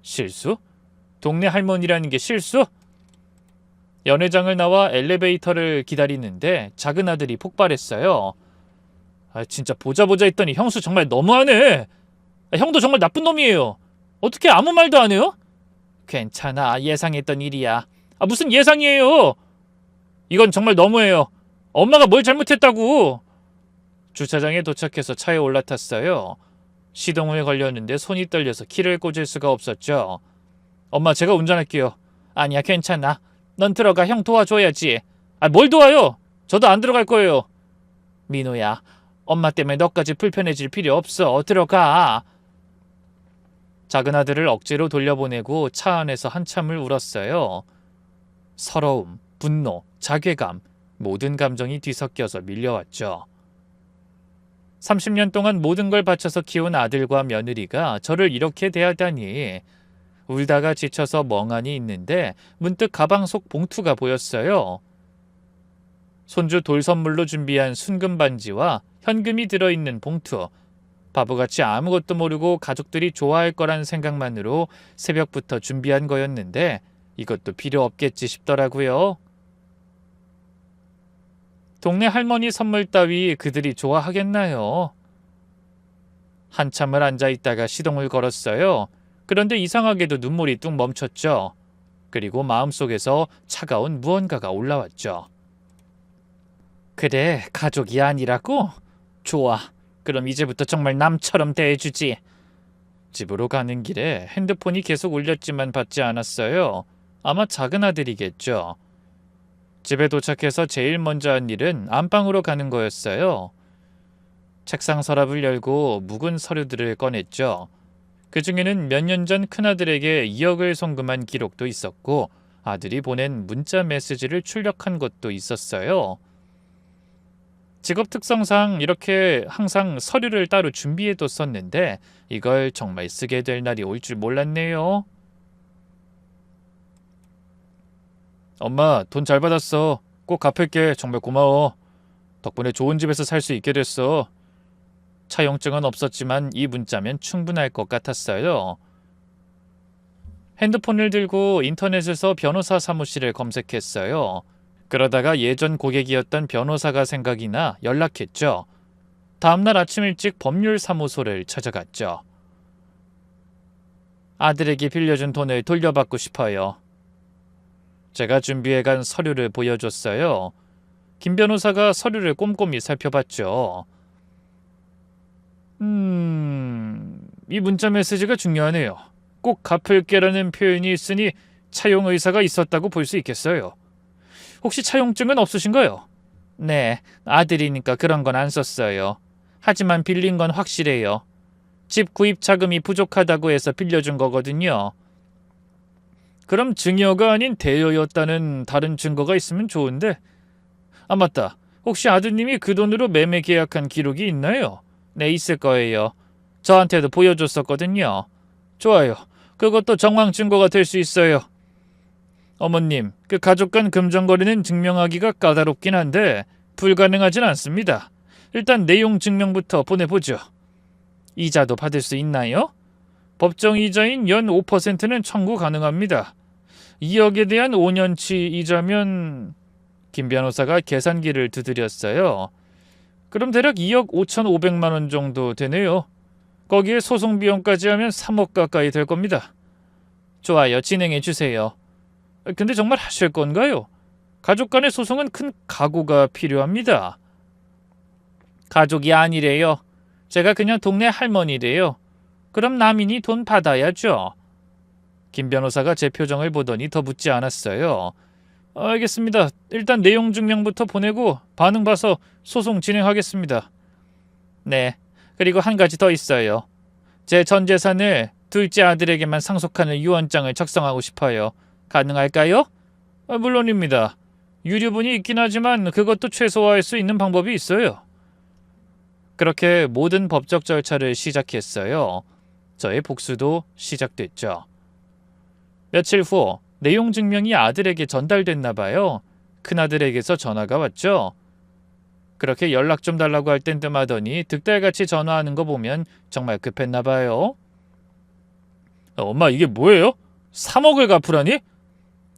실수? 동네 할머니라는 게 실수? 연회장을 나와 엘리베이터를 기다리는데 작은 아들이 폭발했어요. 진짜 보자 했더니 형수 정말 너무하네. 형도 정말 나쁜 놈이에요. 어떻게 아무 말도 안 해요? 괜찮아. 예상했던 일이야. 무슨 예상이에요. 이건 정말 너무해요. 엄마가 뭘 잘못했다고. 주차장에 도착해서 차에 올라탔어요. 시동을 걸렸는데 손이 떨려서 키를 꽂을 수가 없었죠. 엄마, 제가 운전할게요. 아니야, 괜찮아. 넌 들어가. 형 도와줘야지. 뭘 도와요? 저도 안 들어갈 거예요. 민호야, 엄마 때문에 너까지 불편해질 필요 없어. 들어가. 작은 아들을 억지로 돌려보내고 차 안에서 한참을 울었어요. 서러움, 분노, 자괴감, 모든 감정이 뒤섞여서 밀려왔죠. 30년 동안 모든 걸 바쳐서 키운 아들과 며느리가 저를 이렇게 대하다니. 울다가 지쳐서 멍하니 있는데 문득 가방 속 봉투가 보였어요. 손주 돌 선물로 준비한 순금 반지와 현금이 들어있는 봉투. 바보같이 아무것도 모르고 가족들이 좋아할 거란 생각만으로 새벽부터 준비한 거였는데 이것도 필요 없겠지 싶더라고요. 동네 할머니 선물 따위 그들이 좋아하겠나요? 한참을 앉아있다가 시동을 걸었어요. 그런데 이상하게도 눈물이 뚝 멈췄죠. 그리고 마음속에서 차가운 무언가가 올라왔죠. 그래, 가족이 아니라고? 좋아. 그럼 이제부터 정말 남처럼 대해주지. 집으로 가는 길에 핸드폰이 계속 울렸지만 받지 않았어요. 아마 작은 아들이겠죠. 집에 도착해서 제일 먼저 한 일은 안방으로 가는 거였어요. 책상 서랍을 열고 묵은 서류들을 꺼냈죠. 그 중에는 몇 년 전 큰아들에게 2억을 송금한 기록도 있었고 아들이 보낸 문자 메시지를 출력한 것도 있었어요. 직업 특성상 이렇게 항상 서류를 따로 준비해뒀었는데 이걸 정말 쓰게 될 날이 올 줄 몰랐네요. 엄마, 돈 잘 받았어. 꼭 갚을게. 정말 고마워. 덕분에 좋은 집에서 살 수 있게 됐어. 차용증은 없었지만 이 문자면 충분할 것 같았어요. 핸드폰을 들고 인터넷에서 변호사 사무실을 검색했어요. 그러다가 예전 고객이었던 변호사가 생각이 나 연락했죠. 다음날 아침 일찍 법률사무소를 찾아갔죠. 아들에게 빌려준 돈을 돌려받고 싶어요. 제가 준비해간 서류를 보여줬어요. 김 변호사가 서류를 꼼꼼히 살펴봤죠. 이 문자 메시지가 중요하네요. 꼭 갚을게라는 표현이 있으니 차용 의사가 있었다고 볼 수 있겠어요. 혹시 차용증은 없으신가요? 네, 아들이니까 그런 건 안 썼어요. 하지만 빌린 건 확실해요. 집 구입 자금이 부족하다고 해서 빌려준 거거든요. 그럼 증여가 아닌 대여였다는 다른 증거가 있으면 좋은데. 맞다. 혹시 아드님이 그 돈으로 매매 계약한 기록이 있나요? 네, 있을 거예요. 저한테도 보여줬었거든요. 좋아요. 그것도 정황 증거가 될 수 있어요. 어머님, 그 가족 간 금전거래는 증명하기가 까다롭긴 한데 불가능하진 않습니다. 일단 내용 증명부터 보내보죠. 이자도 받을 수 있나요? 법정 이자인 연 5%는 청구 가능합니다. 2억에 대한 5년치 이자면... 김 변호사가 계산기를 두드렸어요. 그럼 대략 2억 5,500만 원 정도 되네요. 거기에 소송 비용까지 하면 3억 가까이 될 겁니다. 좋아요. 진행해 주세요. 근데 정말 하실 건가요? 가족 간의 소송은 큰 각오가 필요합니다. 가족이 아니래요. 제가 그냥 동네 할머니래요. 그럼 남인이 돈 받아야죠. 김 변호사가 제 표정을 보더니 더 묻지 않았어요. 알겠습니다. 일단 내용 증명부터 보내고 반응 봐서 소송 진행하겠습니다. 네. 그리고 한 가지 더 있어요. 제 전 재산을 둘째 아들에게만 상속하는 유언장을 작성하고 싶어요. 가능할까요? 물론입니다. 유류분이 있긴 하지만 그것도 최소화할 수 있는 방법이 있어요. 그렇게 모든 법적 절차를 시작했어요. 저의 복수도 시작됐죠. 며칠 후 내용 증명이 아들에게 전달됐나 봐요. 큰아들에게서 전화가 왔죠. 그렇게 연락 좀 달라고 할 땐 뜸하더니 득달같이 전화하는 거 보면 정말 급했나 봐요. 엄마 이게 뭐예요? 3억을 갚으라니?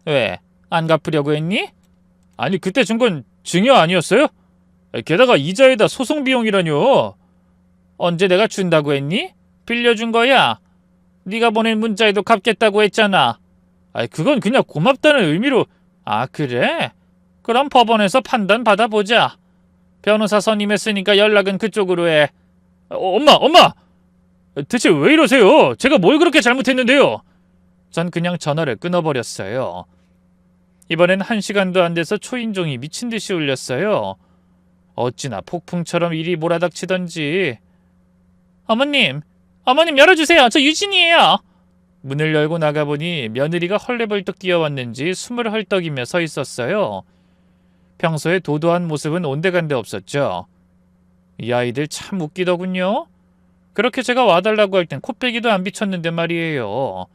왜? 안 갚으려고 했니? 아니 그때 준 건 증여 아니었어요? 게다가 이자에다 소송 비용이라뇨. 언제 내가 준다고 했니? 빌려준 거야. 네가 보낸 문자에도 갚겠다고 했잖아. 그건 그냥 고맙다는 의미로. 아 그래? 그럼 법원에서 판단 받아보자. 변호사 선임했으니까 연락은 그쪽으로 해. 엄마! 대체 왜 이러세요? 제가 뭘 그렇게 잘못했는데요? 전 그냥 전화를 끊어버렸어요. 이번엔 1시간도 안 돼서 초인종이 미친 듯이 울렸어요. 어찌나 폭풍처럼 일이 몰아닥치던지. 어머님 열어주세요. 저 유진이에요. 문을 열고 나가보니 며느리가 헐레벌떡 뛰어왔는지 숨을 헐떡이며 서 있었어요. 평소에 도도한 모습은 온데간데 없었죠. 이 아이들 참 웃기더군요. 그렇게 제가 와달라고 할 땐 코빼기도 안 비쳤는데 말이에요.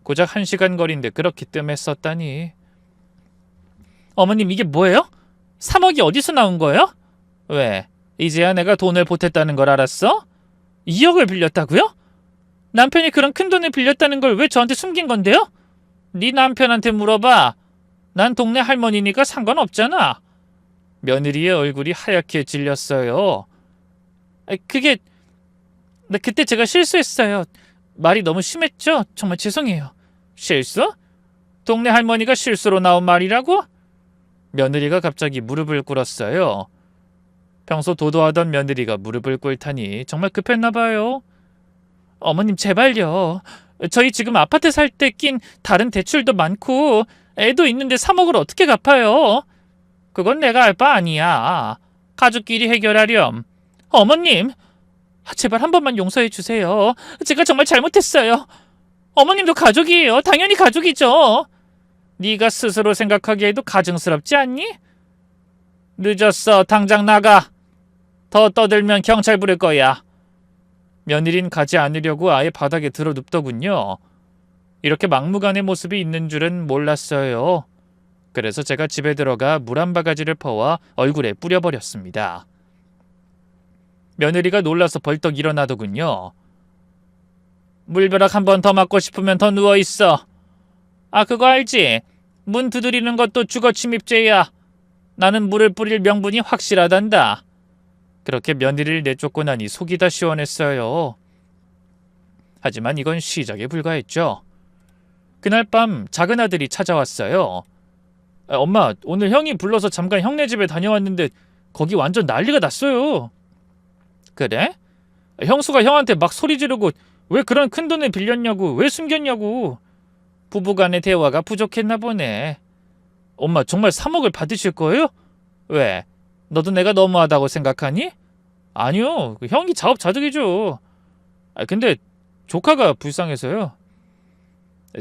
고작 1시간 거리인데 그렇게 뜸했었다니. 어머님 이게 뭐예요? 3억이 어디서 나온 거예요? 왜? 이제야 내가 돈을 보탰다는 걸 알았어? 2억을 빌렸다고요? 남편이 그런 큰 돈을 빌렸다는 걸 왜 저한테 숨긴 건데요? 네 남편한테 물어봐. 난 동네 할머니니까 상관없잖아. 며느리의 얼굴이 하얗게 질렸어요. 그때 제가 실수했어요. 말이 너무 심했죠? 정말 죄송해요. 실수? 동네 할머니가 실수로 나온 말이라고? 며느리가 갑자기 무릎을 꿇었어요. 평소 도도하던 며느리가 무릎을 꿇다니 정말 급했나 봐요. 어머님 제발요. 저희 지금 아파트 살 때 낀 다른 대출도 많고 애도 있는데 3억을 어떻게 갚아요? 그건 내가 알 바 아니야. 가족끼리 해결하렴. 어머님 제발 한 번만 용서해 주세요. 제가 정말 잘못했어요. 어머님도 가족이에요. 당연히 가족이죠. 네가 스스로 생각하기에도 가증스럽지 않니? 늦었어. 당장 나가. 더 떠들면 경찰 부를 거야. 며느린 가지 않으려고 아예 바닥에 들어 눕더군요. 이렇게 막무가내 모습이 있는 줄은 몰랐어요. 그래서 제가 집에 들어가 물 한 바가지를 퍼와 얼굴에 뿌려버렸습니다. 며느리가 놀라서 벌떡 일어나더군요. 물벼락 한 번 더 맞고 싶으면 더 누워있어. 그거 알지? 문 두드리는 것도 주거침입죄야. 나는 물을 뿌릴 명분이 확실하단다. 그렇게 며느리를 내쫓고 나니 속이 다 시원했어요. 하지만 이건 시작에 불과했죠. 그날 밤 작은 아들이 찾아왔어요. 엄마, 오늘 형이 불러서 잠깐 형네 집에 다녀왔는데 거기 완전 난리가 났어요. 그래? 형수가 형한테 막 소리 지르고 왜 그런 큰 돈을 빌렸냐고, 왜 숨겼냐고. 부부간의 대화가 부족했나 보네. 엄마 정말 3억을 받으실 거예요? 왜? 너도 내가 너무하다고 생각하니? 아니요. 형이 자업자득이죠. 근데 조카가 불쌍해서요.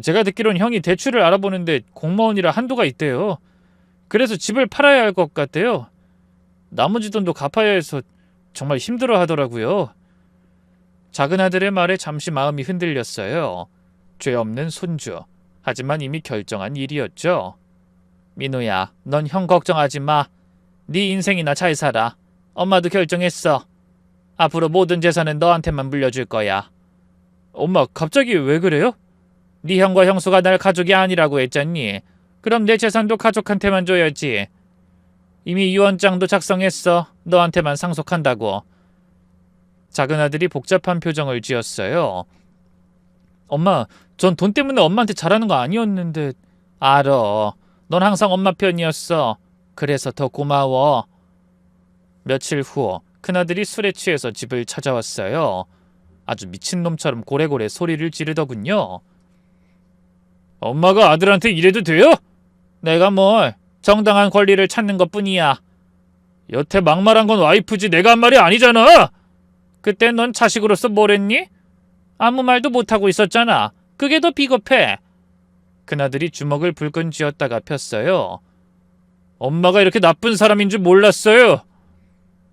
제가 듣기론 형이 대출을 알아보는데 공무원이라 한도가 있대요. 그래서 집을 팔아야 할 것 같대요. 나머지 돈도 갚아야 해서 정말 힘들어 하더라고요. 작은 아들의 말에 잠시 마음이 흔들렸어요. 죄 없는 손주. 하지만 이미 결정한 일이었죠. 민우야, 넌 형 걱정하지 마. 네 인생이나 잘 살아. 엄마도 결정했어. 앞으로 모든 재산은 너한테만 물려줄 거야. 엄마, 갑자기 왜 그래요? 네 형과 형수가 날 가족이 아니라고 했잖니. 그럼 내 재산도 가족한테만 줘야지. 이미 유언장도 작성했어. 너한테만 상속한다고. 작은 아들이 복잡한 표정을 지었어요. 엄마, 전 돈 때문에 엄마한테 잘하는 거 아니었는데. 알어. 넌 항상 엄마 편이었어. 그래서 더 고마워. 며칠 후 큰아들이 술에 취해서 집을 찾아왔어요. 아주 미친놈처럼 고래고래 소리를 지르더군요. 엄마가 아들한테 이래도 돼요? 내가 뭘 정당한 권리를 찾는 것뿐이야. 여태 막말한 건 와이프지 내가 한 말이 아니잖아. 그때 넌 자식으로서 뭘 했니? 아무 말도 못하고 있었잖아. 그게 더 비겁해. 큰아들이 주먹을 불끈 쥐었다가 폈어요. 엄마가 이렇게 나쁜 사람인 줄 몰랐어요.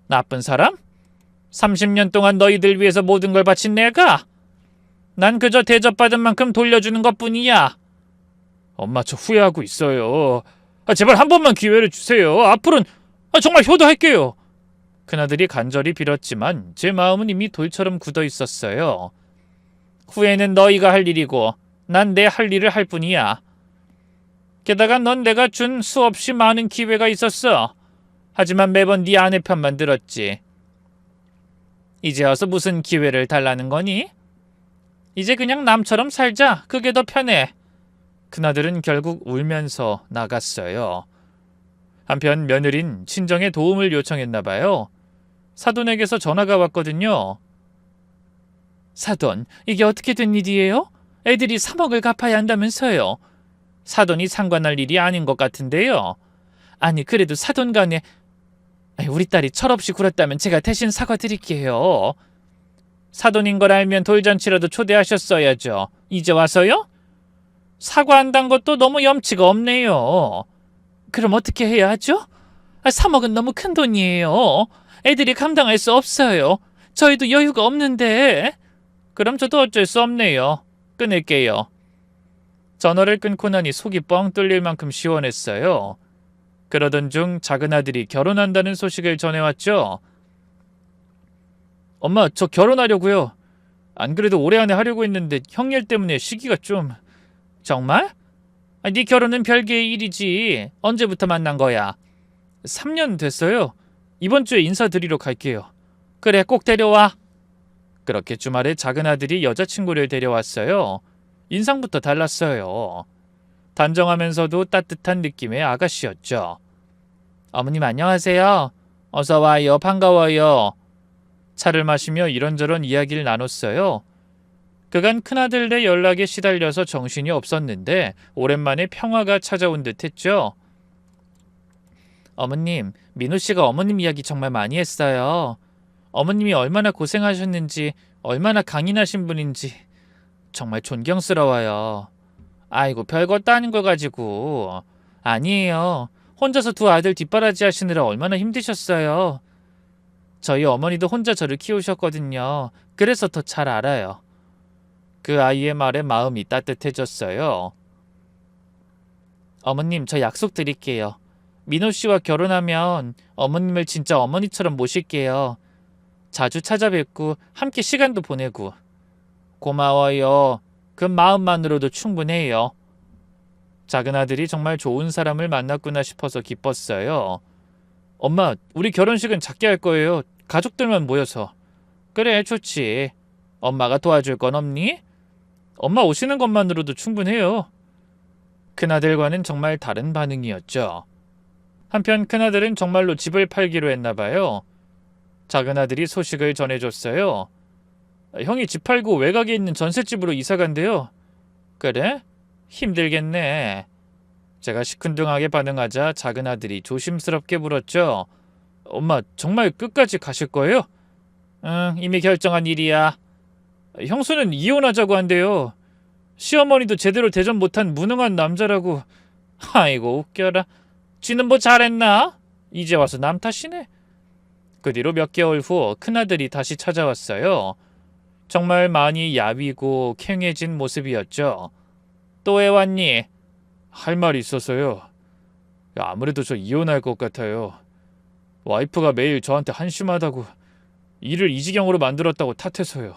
나쁜 사람? 30년 동안 너희들 위해서 모든 걸 바친 내가? 난 그저 대접받은 만큼 돌려주는 것뿐이야. 엄마 저 후회하고 있어요. 제발 한 번만 기회를 주세요. 앞으로는 정말 효도할게요. 큰아들이 간절히 빌었지만 제 마음은 이미 돌처럼 굳어 있었어요. 후회는 너희가 할 일이고 난 내 할 일을 할 뿐이야. 게다가 넌 내가 준 수없이 많은 기회가 있었어. 하지만 매번 네 아내 편만 들었지. 이제 와서 무슨 기회를 달라는 거니? 이제 그냥 남처럼 살자. 그게 더 편해. 큰아들은 결국 울면서 나갔어요. 한편 며느린 친정에 도움을 요청했나 봐요. 사돈에게서 전화가 왔거든요. 사돈, 이게 어떻게 된 일이에요? 애들이 3억을 갚아야 한다면서요. 사돈이 상관할 일이 아닌 것 같은데요. 아니 그래도 사돈 간에 우리 딸이 철없이 굴었다면 제가 대신 사과드릴게요. 사돈인 걸 알면 돌잔치라도 초대하셨어야죠. 이제 와서요? 사과한다는 것도 너무 염치가 없네요. 그럼 어떻게 해야 하죠? 3억은 너무 큰 돈이에요. 애들이 감당할 수 없어요. 저희도 여유가 없는데. 그럼 저도 어쩔 수 없네요. 끊을게요. 전화를 끊고 나니 속이 뻥 뚫릴 만큼 시원했어요. 그러던 중 작은 아들이 결혼한다는 소식을 전해왔죠. 엄마, 저 결혼하려고요. 안 그래도 올해 안에 하려고 했는데 형일 때문에 시기가 좀... 정말? 네 결혼은 별개의 일이지. 언제부터 만난 거야? 3년 됐어요. 이번 주에 인사드리러 갈게요. 그래, 꼭 데려와. 그렇게 주말에 작은 아들이 여자친구를 데려왔어요. 인상부터 달랐어요. 단정하면서도 따뜻한 느낌의 아가씨였죠. 어머님 안녕하세요. 어서 와요. 반가워요. 차를 마시며 이런저런 이야기를 나눴어요. 그간 큰아들의 연락에 시달려서 정신이 없었는데 오랜만에 평화가 찾아온 듯 했죠. 어머님, 민호 씨가 어머님 이야기 정말 많이 했어요. 어머님이 얼마나 고생하셨는지, 얼마나 강인하신 분인지 정말 존경스러워요. 아이고, 별것도 아닌 걸 가지고. 아니에요. 혼자서 두 아들 뒷바라지 하시느라 얼마나 힘드셨어요. 저희 어머니도 혼자 저를 키우셨거든요. 그래서 더 잘 알아요. 그 아이의 말에 마음이 따뜻해졌어요. 어머님, 저 약속 드릴게요. 민호 씨와 결혼하면 어머님을 진짜 어머니처럼 모실게요. 자주 찾아뵙고 함께 시간도 보내고. 고마워요. 그 마음만으로도 충분해요. 작은 아들이 정말 좋은 사람을 만났구나 싶어서 기뻤어요. 엄마, 우리 결혼식은 작게 할 거예요. 가족들만 모여서. 그래, 좋지. 엄마가 도와줄 건 없니? 엄마 오시는 것만으로도 충분해요. 큰아들과는 정말 다른 반응이었죠. 한편 큰아들은 정말로 집을 팔기로 했나 봐요. 작은 아들이 소식을 전해줬어요. 형이 집 팔고 외곽에 있는 전셋집으로 이사 간대요. 그래? 힘들겠네. 제가 시큰둥하게 반응하자 작은 아들이 조심스럽게 물었죠. 엄마, 정말 끝까지 가실 거예요? 응, 이미 결정한 일이야. 형수는 이혼하자고 한대요. 시어머니도 제대로 대접 못한 무능한 남자라고. 아이고 웃겨라. 쥐는 뭐 잘했나? 이제 와서 남 탓이네. 그 뒤로 몇 개월 후 큰아들이 다시 찾아왔어요. 정말 많이 야위고 캥해진 모습이었죠. 또 왜 왔니? 할 말이 있어서요. 아무래도 저 이혼할 것 같아요. 와이프가 매일 저한테 한심하다고, 일을 이 지경으로 만들었다고 탓해서요.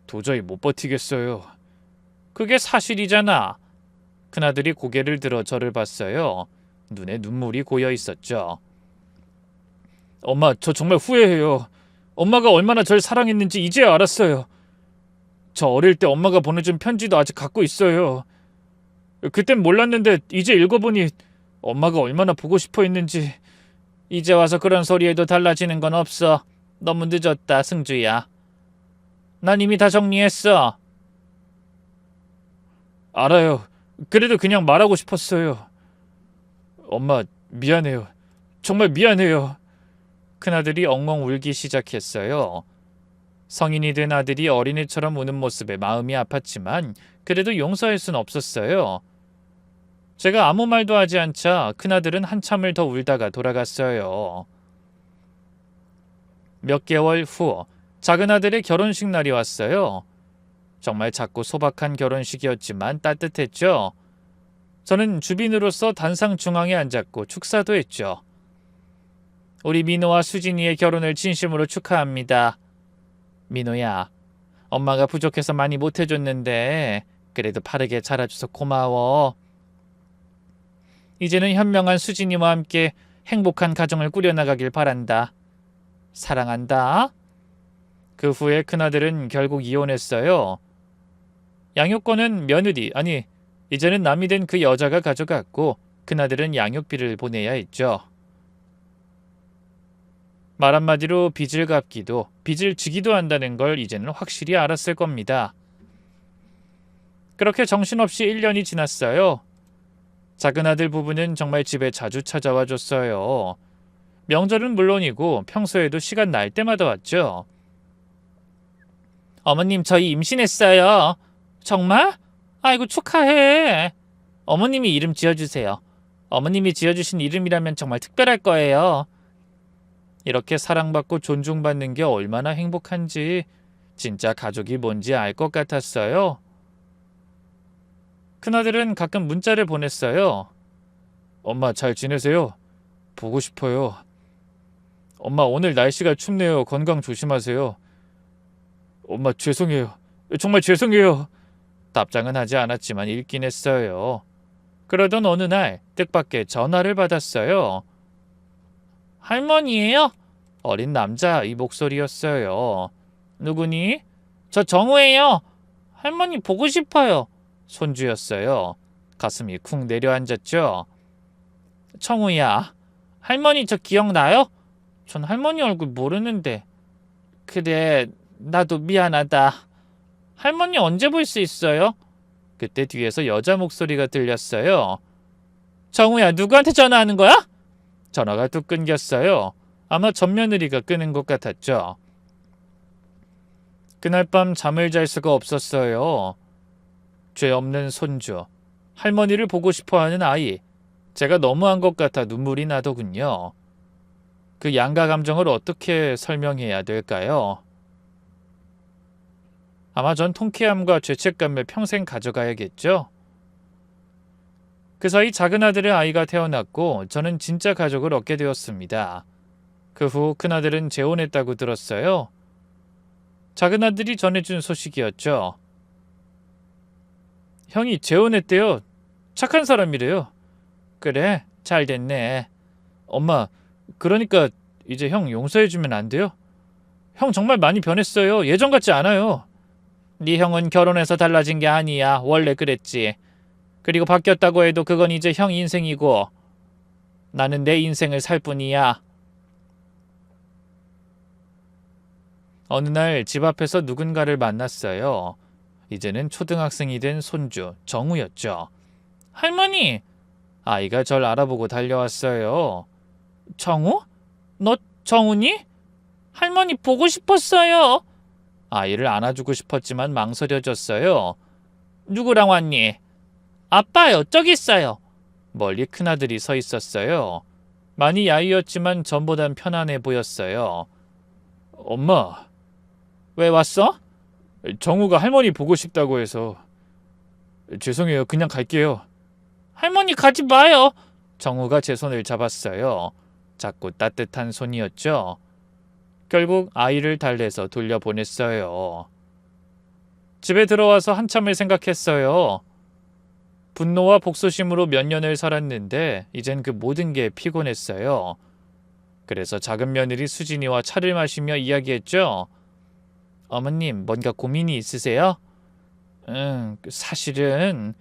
도저히 못 버티겠어요. 그게 사실이잖아. 큰아들이 고개를 들어 저를 봤어요. 눈에 눈물이 고여 있었죠. 엄마, 저 정말 후회해요. 엄마가 얼마나 절 사랑했는지 이제야 알았어요. 저 어릴 때 엄마가 보내준 편지도 아직 갖고 있어요. 그땐 몰랐는데 이제 읽어보니 엄마가 얼마나 보고 싶어 했는지. 이제 와서 그런 소리에도 달라지는 건 없어. 너무 늦었다, 승주야. 난 이미 다 정리했어. 알아요. 그래도 그냥 말하고 싶었어요. 엄마, 미안해요. 정말 미안해요. 큰아들이 엉엉 울기 시작했어요. 성인이 된 아들이 어린애처럼 우는 모습에 마음이 아팠지만 그래도 용서할 순 없었어요. 제가 아무 말도 하지 않자 큰아들은 한참을 더 울다가 돌아갔어요. 몇 개월 후 작은아들의 결혼식 날이 왔어요. 정말 작고 소박한 결혼식이었지만 따뜻했죠. 저는 주빈으로서 단상 중앙에 앉았고 축사도 했죠. 우리 민호와 수진이의 결혼을 진심으로 축하합니다. 민호야, 엄마가 부족해서 많이 못해줬는데 그래도 바르게 자라줘서 고마워. 이제는 현명한 수진이와 함께 행복한 가정을 꾸려나가길 바란다. 사랑한다. 그 후에 큰아들은 결국 이혼했어요. 양육권은 이제는 남이 된 그 여자가 가져갔고 큰아들은 양육비를 보내야 했죠. 말 한마디로 빚을 갚기도 빚을 지기도 한다는 걸 이제는 확실히 알았을 겁니다. 그렇게 정신없이 1년이 지났어요. 작은아들 부부는 정말 집에 자주 찾아와 줬어요. 명절은 물론이고 평소에도 시간 날 때마다 왔죠. 어머님, 저희 임신했어요. 정말? 아이고, 축하해. 어머님이 이름 지어주세요. 어머님이 지어주신 이름이라면 정말 특별할 거예요. 이렇게 사랑받고 존중받는 게 얼마나 행복한지 진짜 가족이 뭔지 알 것 같았어요. 큰아들은 가끔 문자를 보냈어요. 엄마, 잘 지내세요? 보고 싶어요. 엄마, 오늘 날씨가 춥네요. 건강 조심하세요. 엄마, 죄송해요. 정말 죄송해요. 답장은 하지 않았지만 읽긴 했어요. 그러던 어느 날 뜻밖의 전화를 받았어요. 할머니예요? 어린 남자의 목소리였어요. 누구니? 저 정우예요. 할머니 보고 싶어요. 손주였어요. 가슴이 쿵 내려앉았죠. 청우야, 할머니 저 기억나요? 전 할머니 얼굴 모르는데. 그래, 나도 미안하다. 할머니 언제 볼 수 있어요? 그때 뒤에서 여자 목소리가 들렸어요. 정우야, 누구한테 전화하는 거야? 전화가 뚝 끊겼어요. 아마 전며느리가 끄는 것 같았죠. 그날 밤 잠을 잘 수가 없었어요. 죄 없는 손주, 할머니를 보고 싶어하는 아이, 제가 너무한 것 같아 눈물이 나더군요. 그 양가 감정을 어떻게 설명해야 될까요? 아마 전 통쾌함과 죄책감을 평생 가져가야겠죠? 그 사이 작은아들의 아이가 태어났고 저는 진짜 가족을 얻게 되었습니다. 그 후 큰아들은 재혼했다고 들었어요. 작은아들이 전해준 소식이었죠. 형이 재혼했대요. 착한 사람이래요. 그래, 잘 됐네. 엄마, 그러니까 이제 형 용서해주면 안 돼요? 형 정말 많이 변했어요. 예전 같지 않아요. 네 형은 결혼해서 달라진 게 아니야. 원래 그랬지. 그리고 바뀌었다고 해도 그건 이제 형 인생이고 나는 내 인생을 살 뿐이야. 어느 날 집 앞에서 누군가를 만났어요. 이제는 초등학생이 된 손주 정우였죠. 할머니! 아이가 절 알아보고 달려왔어요. 정우? 너 정우니? 할머니 보고 싶었어요. 아이를 안아주고 싶었지만 망설여졌어요. 누구랑 왔니? 아빠요, 저기 있어요. 멀리 큰아들이 서 있었어요. 많이 야위었지만 전보단 편안해 보였어요. 엄마. 왜 왔어? 정우가 할머니 보고 싶다고 해서. 죄송해요. 그냥 갈게요. 할머니 가지 마요. 정우가 제 손을 잡았어요. 작고 따뜻한 손이었죠. 결국 아이를 달래서 돌려보냈어요. 집에 들어와서 한참을 생각했어요. 분노와 복수심으로 몇 년을 살았는데 이젠 그 모든 게 피곤했어요. 그래서 작은 며느리 수진이와 차를 마시며 이야기했죠. 어머님, 뭔가 고민이 있으세요? 사실은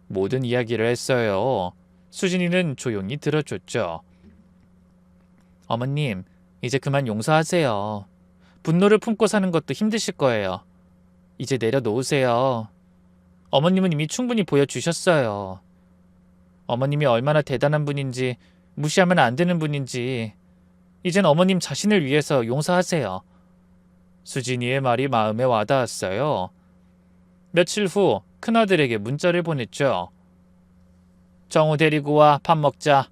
모든 이야기를 했어요. 수진이는 조용히 들어줬죠. 어머님, 이제 그만 용서하세요. 분노를 품고 사는 것도 힘드실 거예요. 이제 내려놓으세요. 어머님은 이미 충분히 보여주셨어요. 어머님이 얼마나 대단한 분인지, 무시하면 안 되는 분인지 이젠 어머님 자신을 위해서 용서하세요. 수진이의 말이 마음에 와닿았어요. 며칠 후 큰아들에게 문자를 보냈죠. 정우 데리고 와, 밥 먹자.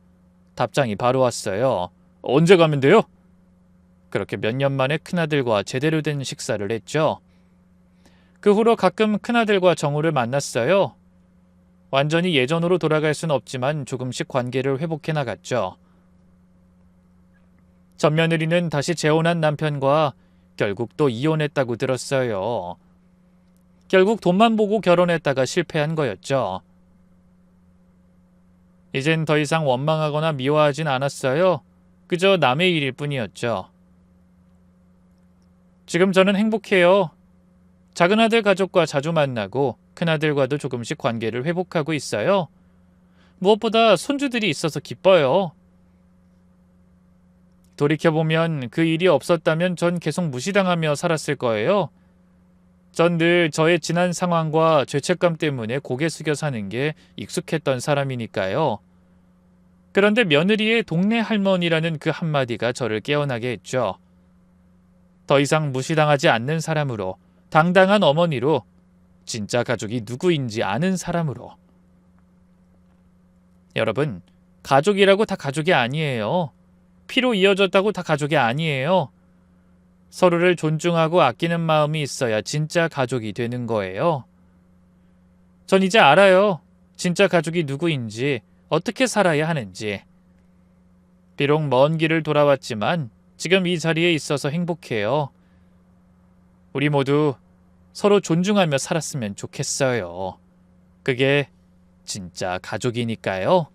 답장이 바로 왔어요. 언제 가면 돼요? 그렇게 몇 년 만에 큰아들과 제대로 된 식사를 했죠. 그 후로 가끔 큰아들과 정우를 만났어요. 완전히 예전으로 돌아갈 순 없지만 조금씩 관계를 회복해 나갔죠. 전 며느리는 다시 재혼한 남편과 결국 또 이혼했다고 들었어요. 결국 돈만 보고 결혼했다가 실패한 거였죠. 이젠 더 이상 원망하거나 미워하진 않았어요. 그저 남의 일일 뿐이었죠. 지금 저는 행복해요. 작은아들 가족과 자주 만나고 큰아들과도 조금씩 관계를 회복하고 있어요. 무엇보다 손주들이 있어서 기뻐요. 돌이켜보면 그 일이 없었다면 전 계속 무시당하며 살았을 거예요. 전 늘 저의 지난 상황과 죄책감 때문에 고개 숙여 사는 게 익숙했던 사람이니까요. 그런데 며느리의 동네 할머니라는 그 한마디가 저를 깨어나게 했죠. 더 이상 무시당하지 않는 사람으로, 당당한 어머니로, 진짜 가족이 누구인지 아는 사람으로. 여러분, 가족이라고 다 가족이 아니에요. 피로 이어졌다고 다 가족이 아니에요. 서로를 존중하고 아끼는 마음이 있어야 진짜 가족이 되는 거예요. 전 이제 알아요. 진짜 가족이 누구인지, 어떻게 살아야 하는지. 비록 먼 길을 돌아왔지만 지금 이 자리에 있어서 행복해요. 우리 모두 서로 존중하며 살았으면 좋겠어요. 그게 진짜 가족이니까요.